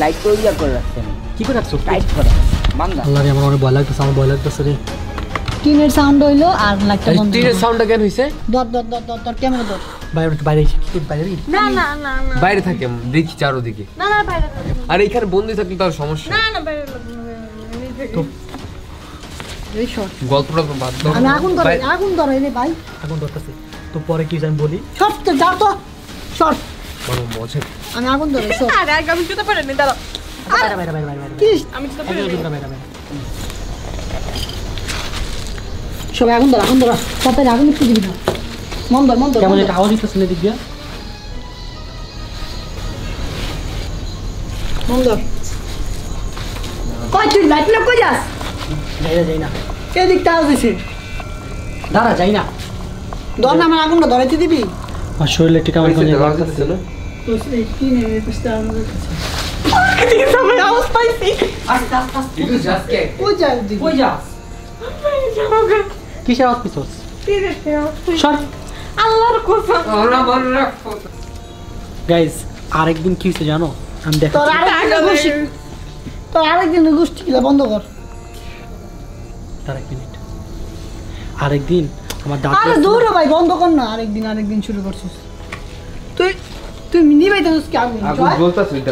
লাইট করে ইয়া করে রাখছেন,
কি করে রাখছো?
টাইট করে মান্দা।
আল্লাহ রে, আমার অনেক ভয় লাগতেছে, আমার ভয় লাগতেছে রে।
টিনের সাউন্ড হইলো আর লাইটটা বন্ধ।
টিনের সাউন্ডটা কেন হইছে?
দর ক্যামেরা দর।
বাইরে বাইরে কি বাইরে?
না না না না
বাইরে থাকে দেখি চারোদিকে।
না না বাইরে থাকবো।
আর এখানে বন্দি থাকলে তার সমস্যা।
না না বাইরে লাগবে
তো
এই শর্ট
গল্পটা বাদ দাও।
আমি আগুন ধরে রে ভাই,
আগুন ধরতেছে। তো পরে কি আমি বলি,
শর্ট তো যাও তো, শর্ট
বড় মজা।
আমি আগুন ধরে শর্ট।
আরে আমি জুতা পরে নি দাঁড়াও।
বাইরে বাইরে বাইরে বাইরে
কি
আমি জুতা পরে নি।
বাইরে বাইরে
সবাই আগুন ধর তাড়াতাড়ি আগুন একটু দিবি না। মন ধর
কেমন একটা আওয়াজ হইতেছে এদিক দিয়ে।
মন ধর কই তুই লাইট না কই যাস?
যাই না
এদিকটা আসছে,
দাঁড়া যাই না।
ধর না, আমার আগুনটা ধরাইতে দিবি।
আমার শরীরে ঠিক আমার কোনো লাগতেছে না।
তো সেই টিনের পিছটা আমাদের কাছে সবাই আওয়াজ পাইছি।
আস্তে আস্তে আস্তে
ইউ জাস্ট কে
কই যাস দিদি?
কই যাস? কিসের আওয়াজ পিছস? সর।
আল্লাহর কসম
ওরা মন রাখো।
গাইস আরেকদিন কি হইছে জানো? আমি
তোর আরেকদিন গোষ্ঠী কিলা বন্ধ কর।
তার এক মিনিট। আরেকদিন আমার দাদা,
আরে দূর ভাই, বন্ধ কর না। আরেকদিন শুরু করছিস তুই নিবাই তো কি আগুন
আগুন জ্বলতাছে এটা।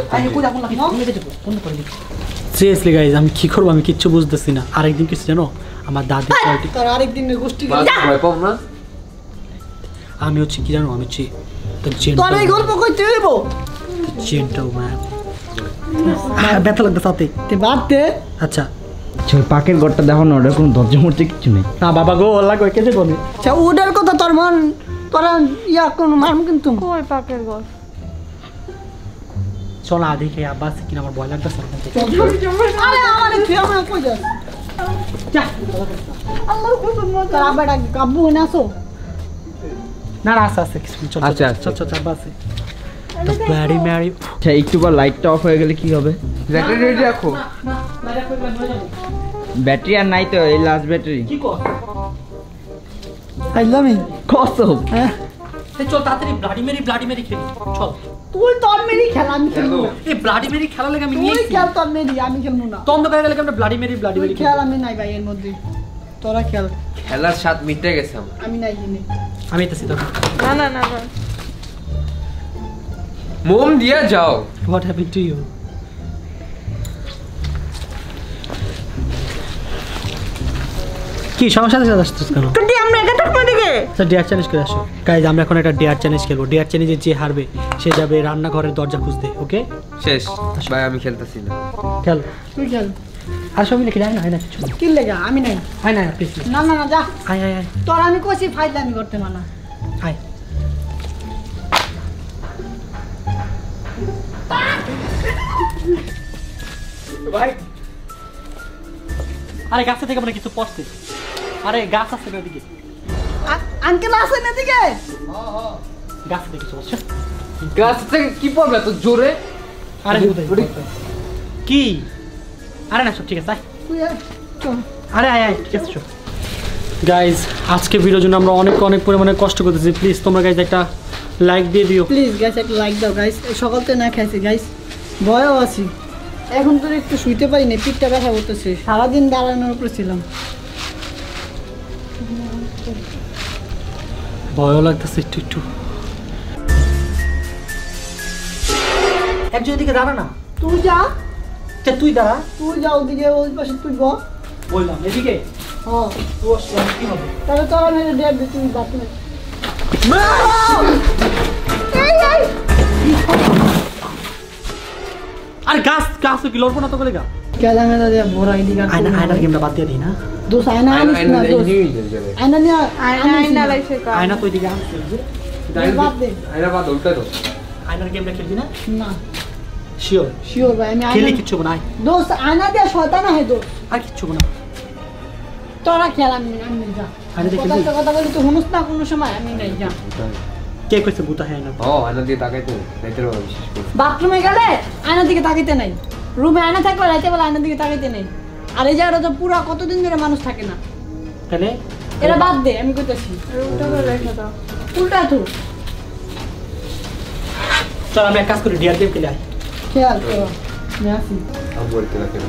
সিরিয়াসলি গাইস আমি কি করবো, আমি কিচ্ছু বুঝতেছি না। আরেকদিন কিছু জানো, আমার দাদি পার্টি,
তোর আরেকদিন গোষ্ঠী
ভয় পাও না?
আমি হচ্ছে কি জানো, আমি হচ্ছে
তোর এই গল্প কইতে হইব।
জেন্টলম্যান। ব্যথা লাগবে সাথে।
তুই বাদ দে।
আচ্ছা
পাকের ঘরটা দেখো না, ওটা কোনো দরজা মরজা কিছু নেই।
না বাবা গো, আল্লাহ কই কেটে বলি।
আচ্ছা ওটার কথা তোর মন, তোরা ইয়া কোন মারম কিন্তু
কই পাকের ঘর।
চল আদি খেয়ে আব্বাস কিনা আমার ভয় লাগতেছে।
আরে আমারে তুই আমার কই যাস?
যা।
আল্লাহর কসম না, তোর আব্বা ডাক কাব্বু না আসো।
না না আছে আছে কিছু চল
আচ্ছা,
চল চল আব্বাস। The Bloody Mary.
আচ্ছা একটু পর লাইটটা অফ হয়ে গেলে কি হবে?
ব্যাটারি রেডি রাখো।
ব্যাটারি আর নাই তো, এই লাস্ট ব্যাটারি।
কি কর?
আইলামি
কসম।
হ্যাঁ
চল তাড়াতাড়ি ব্লাডি মেরি খেলি চল।
তুই তোর মেরি খেলা, আমি খেলবো না।
এই ব্লাডি মেরি খেলা লাগে আমি
তুই
নিয়ে
খেল তোর মেরি, আমি খেলবো না।
তন্দ করে গেলে আমরা ব্লাডি মেরি
তুই খেল, আমি নাই ভাই এর মধ্যে। তোরা খেল,
খেলার স্বাদ মিটে গেছে আমার।
আমি নাই কিনে।
আমি তো সিধা
না না না না
মোম দিয়া যাও।
What happened to you? কি সমস্যা আছে আসছিস কেন?
তুই আমরা এটা থাকবো দিকে
স্যার ডেয়ার চ্যালেঞ্জ করে আসো গাইজ। আমরা এখন একটা ডেয়ার চ্যালেঞ্জ খেলবো। ডেয়ার চ্যালেঞ্জে যে হারবে সে যাবে রান্নাঘরের দরজা খুঁজতে। ওকে
শেষ ভাই, আমি খেলতেছি না।
খেল।
তুই খেল।
আর সব মিলে খেলে হয় না কিছু
কি লেগা আমি নাই।
হয় না প্লিজ।
না না না যা,
আয় আয় আয়
তোর আমি কইছি ফাইজলামি করতে মানা।
আয়। ভাই আরে গাছে থেকে মানে কিছু পড়ছে। আরে গাছ আছে না ওদিকে?
আঙ্কেল আছে না দিকে?
গাছ থেকে কিছু পড়ছে।
গাছ থেকে কি পড়বে এত জোরে?
আরে কি? আরে না সব ঠিক আছে।
তুই চল।
আরে আয় আয় ঠিক আছে সব। গাইজ আজকে ভিডিওর জন্য আমরা অনেক পরিমাণে কষ্ট করতেছি। প্লিজ তোমরা গাইজ একটা লাইক দিয়ে দিও।
প্লিজ গাইস একটা লাইক দাও গাইস। সকাল থেকে না খাইছি গাইস, ভয়ও আছি। এখন তো একটু শুইতে পারি না, পিঠটা ব্যথা করতেছে। সারাদিন দাঁড়ানোর উপরে ছিলাম।
ভয়ও লাগতেছে একটু একটু। একজন এদিকে দাঁড়া না।
তুই যা,
তুই দাঁড়া।
তুই যা ওদিকে, ওই পাশে তুই ব।
বললাম এদিকে।
হ্যাঁ
কি হবে?
তাহলে তোর আমি ডেট দিই, তুমি বাথরুমে।
আরে গাছ কি লড়বো না তো বলে গা।
কেলা মেলা দিয়ে ভরা এদিকে।
আয়নার গেমটা বাদ দিয়ে দিই না।
দোষ আয়না আনিস না, দোষ আয়না নিয়ে
আয়না লাইছে কা
আয়না তো এদিকে আনছে।
বাদ দে।
আয়না বাদ উল্টা তো।
আয়নার গেমটা খেলবি না?
না
শিওর
শিওর ভাই, আমি
খেলি
আয়না
কিচ্ছু না।
দোষ আয়না দিয়ে শয়তান হয় দোষ।
আর কিচ্ছু না।
তোরা খেল, আমি নেই যা।
আয়না দেখে
কথা বলি তুই শুনুস না কোনো সময়, আমি নেই যা।
কে কইছে ভূতা হয় না?
ও আয়না দিয়ে তাকাইতে নাইতে পারো বিশেষ করে।
বাথরুমে গেলে আয়নার দিকে তাকাইতে নাই, রুমে আয়না থাকলে রাইতে বেলা আয়নার দিকে তাকাইতে নাই। আর এই জায়গাটা তো পুরা কতদিন ধরে মানুষ থাকে না।
তাহলে
এরা বাদ দে, আমি কইতাছি
উল্টা করে রেখে দাও
উল্টা তো
চল আমরা এক কাজ করি, ডিয়ার গেম খেলে আয়।
খেয়াল তো আমি আসি।
আমি বলতে রাখি না।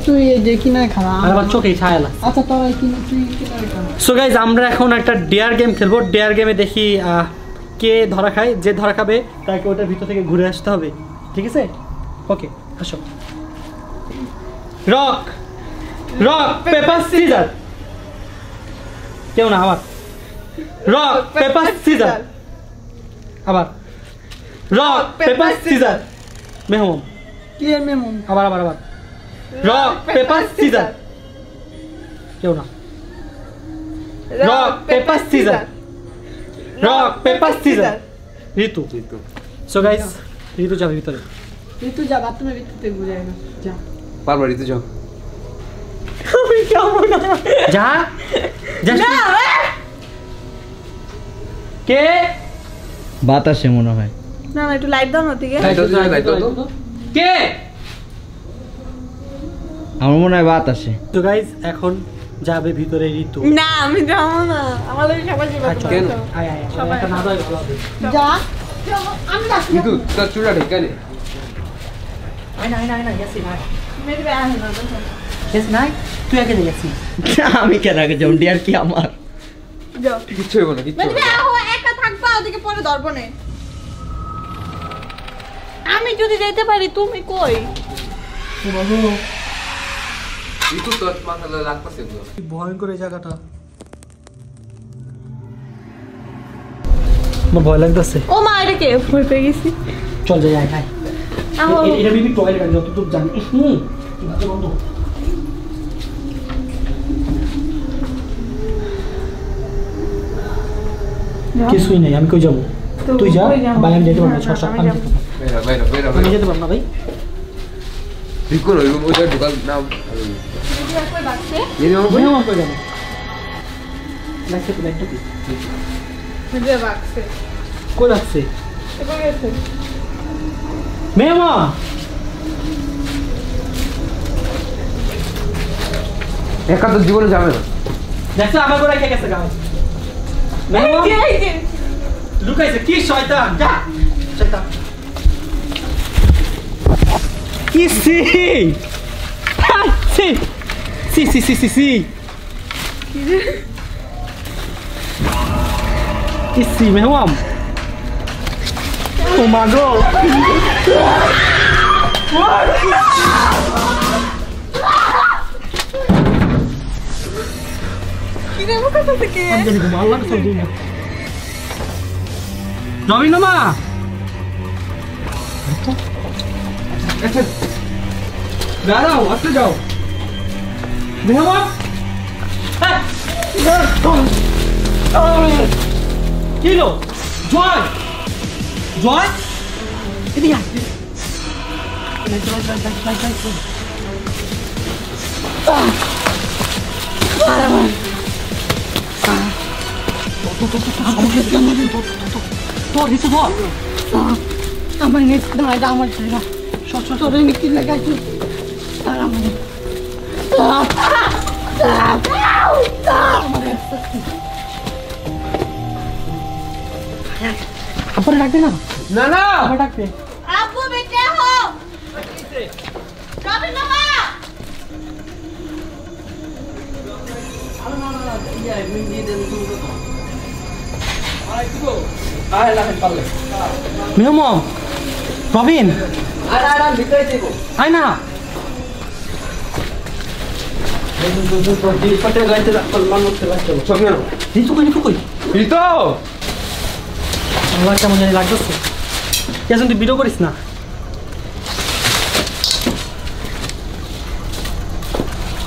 তুই এই দেখি না খারাপ।
আর আমার চোখে ছায়া লাগছে।
আচ্ছা তোরা কি তুই কি করে খারাপ?
সো গাইজ আমরা এখন একটা ডেয়ার গেম খেলবো। ডেয়ার গেমে দেখি কে ধরা খায়। যে ধরা খাবে তাকে ওটার ভিতর থেকে ঘুরে আসতে হবে। ঠিক আছে? ওকে আসো। Rock paper scissor. কেউ না, আবার রক পেপার সিজার। আবার রক পেপার সিজার। মেহমুম
কি এর মেমন?
আবার রক পেপার সিজার। কেউ না। Rock paper scissor. Rock paper scissor. Ritu. So guys Ritu যাবে ভিতরে।
তুই যা বাথরুমে ভিতরে ঘুরে আয় না যা।
পারবা ঋতু যাও।
যা যা। কে
বাতাসে মনে হয়।
না না একটু লাইট দাও না দিকে
কে?
আমার মনে হয় বাতাসে।
তো গাইস এখন যাবে ভিতরে ঋতু।
না আমি যাবো না, আমার লাগে সবাই যাবে।
আচ্ছা
কেন?
আয় আয় সবাই একটা না দাও ভালো হবে।
যা আমি যাচ্ছি না।
ঋতু তোর চুলটা ঢেকে নে।
আয় না ইয়াসি ভাই।
মেরে বে আহে না
ইয়াসি নাই তুই আগে যাচ্ছি।
আমি কেন আগে যাও? ডিয়ার কি আমার?
যাও
কিচ্ছু হইব না, কিচ্ছু
মেরে
হইব
বে
না।
আহো, একা থাকবা ওদিকে পরে ধরবো না। আমি যদি যেতে পারি, তুমি কই?
ঋতু তোর মাথা লাগতেছে এগুলো।
কি ভয়ঙ্কর এই জায়গাটা। আমার ভয় লাগতেছে।
ও মা, এটা কে? ভয় পেয়ে গেছি।
চল যাই আয় আয়।
আহো
এটা বিবি টয়লেট আমি যতটুকু জানি। বাজে বন্ধ। কিছুই নেই, আমি কই যাবো? তুই যা ভাই, আমি যেতে পারবো না। ছশো আমি যেতে পারবো না। আমি যেতে পারবো না ভাই।
রিকো রইব ওইটা ঢোকাল নাম।
কই বাচ্চা?
এই নাম কই?
আমার কই যাবো? লাগছে তো লাইটটা কি?
মেরে বাক্সে
কই লাগছে
এবার গেছে
মেহমা
একা তো জীবনে যাবে না।
দেখছো আমার করে কে গেছে গাও মেহমা
এই যে
লুকাইছে কি শয়তান যা শয়তান কি সি সি সি সি সি সি কি সি মেহমাম ও মা গো
কি রে মুখ থেকে
আমি জানি আল্লাহ তো দিন নবীন মা
আচ্ছা দাঁড়াও, আসতে যাও।
মেহমান কি হলো জয় জয় এদিকে আয়। তোর দিতে ধর
আমার নেট না এটা আমার জায়গা তোরে কি লাগাইছি আর আমার
আপনারা ডাকবে না
না না
আবার ডাকবে
আপু বেটা হো যাবে না মা
মেহমান প্রবীণ আয় না ঋতু কই ঋতু কই
এই তো
আমার কেমন জানি লাগতেছে এখন তুই ভিডিও করিস না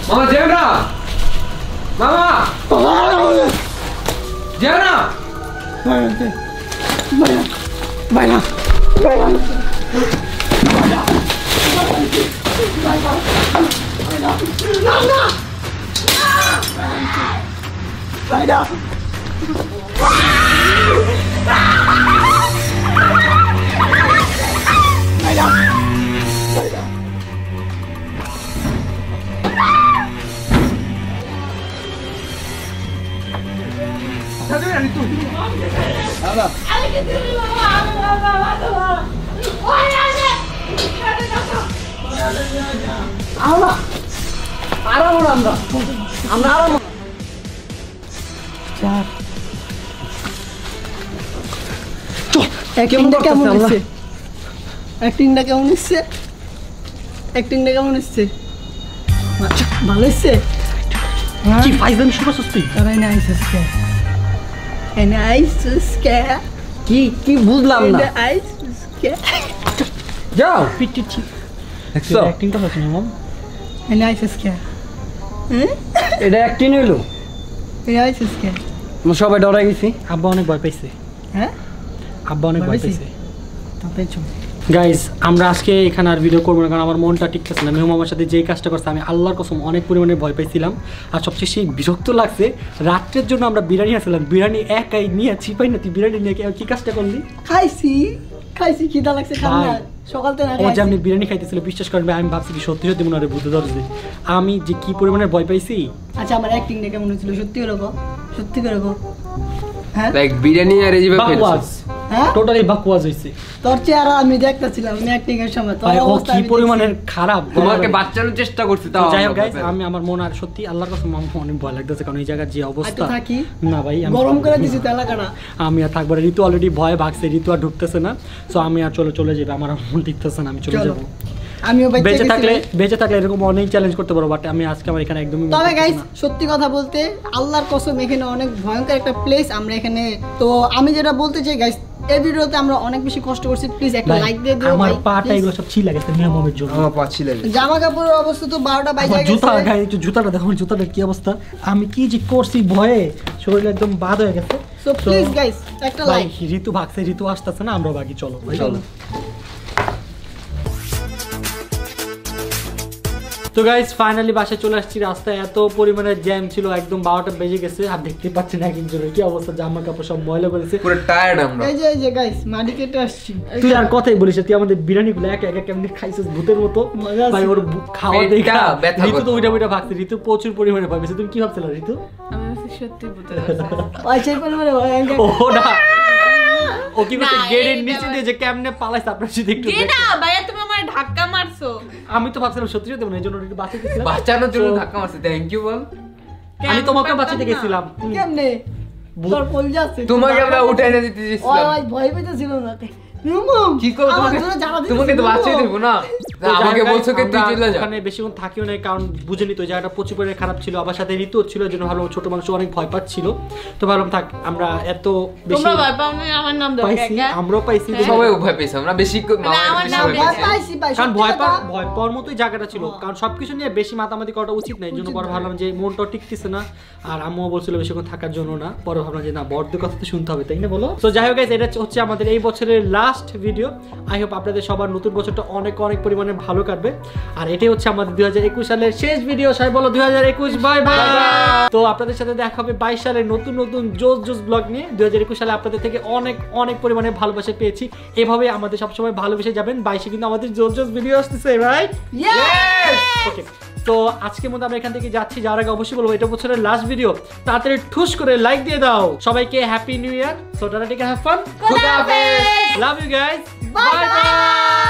মামা যেও না, মামা যেও না।
অ্যাক্টিংটা কেমন হচ্ছে অ্যাক্টিংটা কেমন হচ্ছে অ্যাক্টিংটা কেমন হচ্ছে ভালো হচ্ছে
কি ফাইজলামি শুরু করছিস তুই
তারাই না আইসুসকে এনে আইসুসকে
কি কি বুঝলাম না
এনে আইসুসকে
যাও
পিটি
দেখছো?
অ্যাক্টিংটা হচ্ছে মেহমান
এনে আইসুসকে
এটা অ্যাক্টিং হইলো
এনে আইসুসকে
আমরা সবাই ডরে গেছি
আব্বা অনেক ভয় পাইছে
হ্যাঁ
আব্বা অনেক ভয়
ভয় পাইছে?
পাইছে
তাতে চল
গাইজ আমরা আজকে এখানে আর ভিডিও করবো না কারণ আমার মনটা ঠিক আছে না মেহমান আমার সাথে যেই কাজটা করছে আমি আল্লাহর কসম অনেক পরিমাণে ভয় পাইছিলাম আর সবচেয়ে সেই বিরক্ত লাগছে রাত্রের জন্য আমরা বিরিয়ানি আসলাম বিরিয়ানি একাই নিয়ে চিপাই না তুই বিরিয়ানি নিয়ে কি কাজটা করলি
খাইছি খাইছি খিদা লাগছে খাবো না
ভাই,
সকাল থেকে না
ও যে
খাইছি
আপনি বিরিয়ানি খাইতেছিল বিশ্বাস করবে আমি ভাবছি কি সত্যি সত্যি মনে হয় বুঝতে ধরছে আমি যে কি পরিমাণে ভয় পাইছি
আচ্ছা আমার অ্যাক্টিংটা কেমন হয়েছিল সত্যি করে গো সত্যি করে গো হ্যাঁ
লাইক বিরিয়ানি আর এই যে
বাকওয়াজ
হ্যাঁ
টোটালি বাকওয়াজ হইছে
তোর চেহারা আমি দেখতেছিলাম আমি অ্যাক্টিং এর সময় তোর
ভাই ও
অবস্থা
কি
আমি
পরিমাণের খারাপ
তোমাকে
ভাই।
বাঁচানোর চেষ্টা করছি
তো
তাও
যাই হোক
আমরা
গাইস
বাঁচাইনি।
আমি আমার মন আর সত্যি আল্লাহর কাছে আমার অনেক ভয় লাগতেছে কারণ এই জায়গার যে অবস্থা
একটু থাকি।
না ভাই আমি
গরম করে দিছি তো এলাকাটা
আমি আর থাকবো না। ঋতু অলরেডি ভয় ভাগছে ঋতু আর ঢুকতেছে না সো আমি আর চলে যাবে আমার আর মন টিকতেছে না আমি চলে
চলো।
যাবো
আমিও
বেঁচে থাকলে এরকম অনেক চ্যালেঞ্জ করতে পারবো বাট আমি আজকে আমার এখানে একদমই মন
তবে
টিকতেছে
গাইস
না।
সত্যি কথা বলতে আল্লাহর কসম এখানে অনেক ভয়ঙ্কর একটা প্লেস আমরা এখানে তো আমি যেটা বলতে চাই গাইস এই ভিডিওতে আমরা অনেক বেশি কষ্ট করছি প্লিজ একটা
ভাই,
লাইক দিয়ে দিও
আমার
ভাই,
পাটা
please।
এগুলো সব ছিলা গেছে মেহমানের জন্য
আমার পাচ্ছি লাগে
জামা কাপড়ের অবস্থা তো 12টা বাজে
আমার জুতা
গেছে
গায়ে একটু জুতাটা দেখো আমার জুতাটার কি অবস্থা আমি কি যে করছি ভয়ে শরীর একদম বাদ হয়ে গেছে
সো প্লিজ গাইস একটা
ভাই
লাইক
ঋতু ভাগছে ঋতু আসতেছে না আমরা বাকি চলো ভাই
চলো।
তো গাইস ফাইনালি বাসায় চলে আসছি। রাস্তায় এত পরিমাণে জ্যাম ছিল, একদম 12টা বেজে গেছে। আর দেখতে পাচ্ছেন এক একজনের কি অবস্থা, জামা কাপড় সব ময়লা করেছে,
পুরো টায়ার্ড আমরা।
এই যে গাইস মাটি কেটে আসছি।
তুই আর কথাই বলিস, তুই আমাদের বিরিয়ানি গুলো একা একা কেমনি খাইছিস ভূতের মতো।
মজা আছে।
ভাই ওর খাওয়া
পেটটা
দেখা
ব্যথা
ঋতু তো
করছে।
ওইটা ভাবছে, ঋতু প্রচুর পরিমাণে ভাবছে। তুমি কি ভাবছিলা ঋতু?
আমি ভাবছি সত্যি ভূতের বাসা।
পয়সার পরিমাণে
ও না, ও কি করছে
না,
গেটের
এইটা
নিচে দিয়ে যে কেমনে পালাইছে আপনারা যদি একটু
কে
দেখতেন।
না ভাইয়া তুমি আমার ধাক্কা মারছো।
আমি তো ভাবছিলাম সত্যি সত্যি এই জন্য একটু বাঁচাইতেছিলাম।
বাঁচানোর জন্য ধাক্কা মারছে, থ্যাংক ইউ বল।
আমি তোমাকে বাঁচাতে গেছিলাম।
কেমনে তোর কল যাচ্ছে
তোমাকে আমরা উঠাই না দিতে
ওই
দিয়েছিলাম।
ভাই ভয় পেতেছিল না
কি করব তোমাকে তো বাঁচিয়ে দেব না। আমাকে বলছো কি তুই চলে যা।
ওখানে বেশিক্ষণ থাকিও না, কারণ বুঝে নিত জায়গাটা প্রচুর পরিমাণে খারাপ ছিল। আবার সাথে ঋতু ছিল, এর জন্য ভালো ছোট মানুষ অনেক ভয় পাচ্ছিল। তো ভাবলাম থাক, আমরা এত বেশি
তোমরা ভয় পাও না আমার নাম ধরে
পাইছি,
একা।
আমরাও পাইছি।
সবাই ভয় পেয়েছে, আমরা বেশি
আমার নাম
পাইছি
কারণ ভয় পাওয়ার মতোই জায়গাটা ছিল, কারণ সবকিছু নিয়ে বেশি মাতামাতি করাটা উচিত না। এই জন্য পরে ভাবলাম যে মনটাও টিকতেছে না, আর আম্মুও বলছিল বেশিক্ষণ থাকার জন্য না। পরে ভাবলাম যে না, বড়দের কথা তো শুনতে হবে, তাই না বলো? তো যাই হোক গাইস, এটা হচ্ছে আমাদের এই বছরের লাস্ট ভিডিও। আই হোপ আপনাদের সবার নতুন বছরটা অনেক অনেক পরিমাণে ভালো কাটবে। আর এটাই হচ্ছে আমাদের 2021 সালের শেষ ভিডিও। সবাই বলো 2021 বাই বাই। তো আপনাদের সাথে দেখা হবে 22 সালের নতুন নতুন জোস ব্লগ নিয়ে। 2021 সালে আপনাদের থেকে অনেক অনেক পরিমাণে ভালোবাসা পেয়েছি। এভাবে আমাদের সবসময় ভালোবেসে যাবেন। 22 কিন্তু আমাদের জোস ভিডিও আসতেছে, রাইট? ওকে, তো আজকের মধ্যে আমরা এখান থেকে যাচ্ছি। যাওয়ার আগে অবশ্যই বলবো এটা বছরের লাস্ট ভিডিও। তাড়াতাড়ি ঠুস করে লাইক দিয়ে দাও। সবাইকে হ্যাপি নিউ ইয়ার। সো টাটা, টেক কেয়ার, হ্যাভ ফান,
খুদা হাফেজ।
Love you guys, bye by.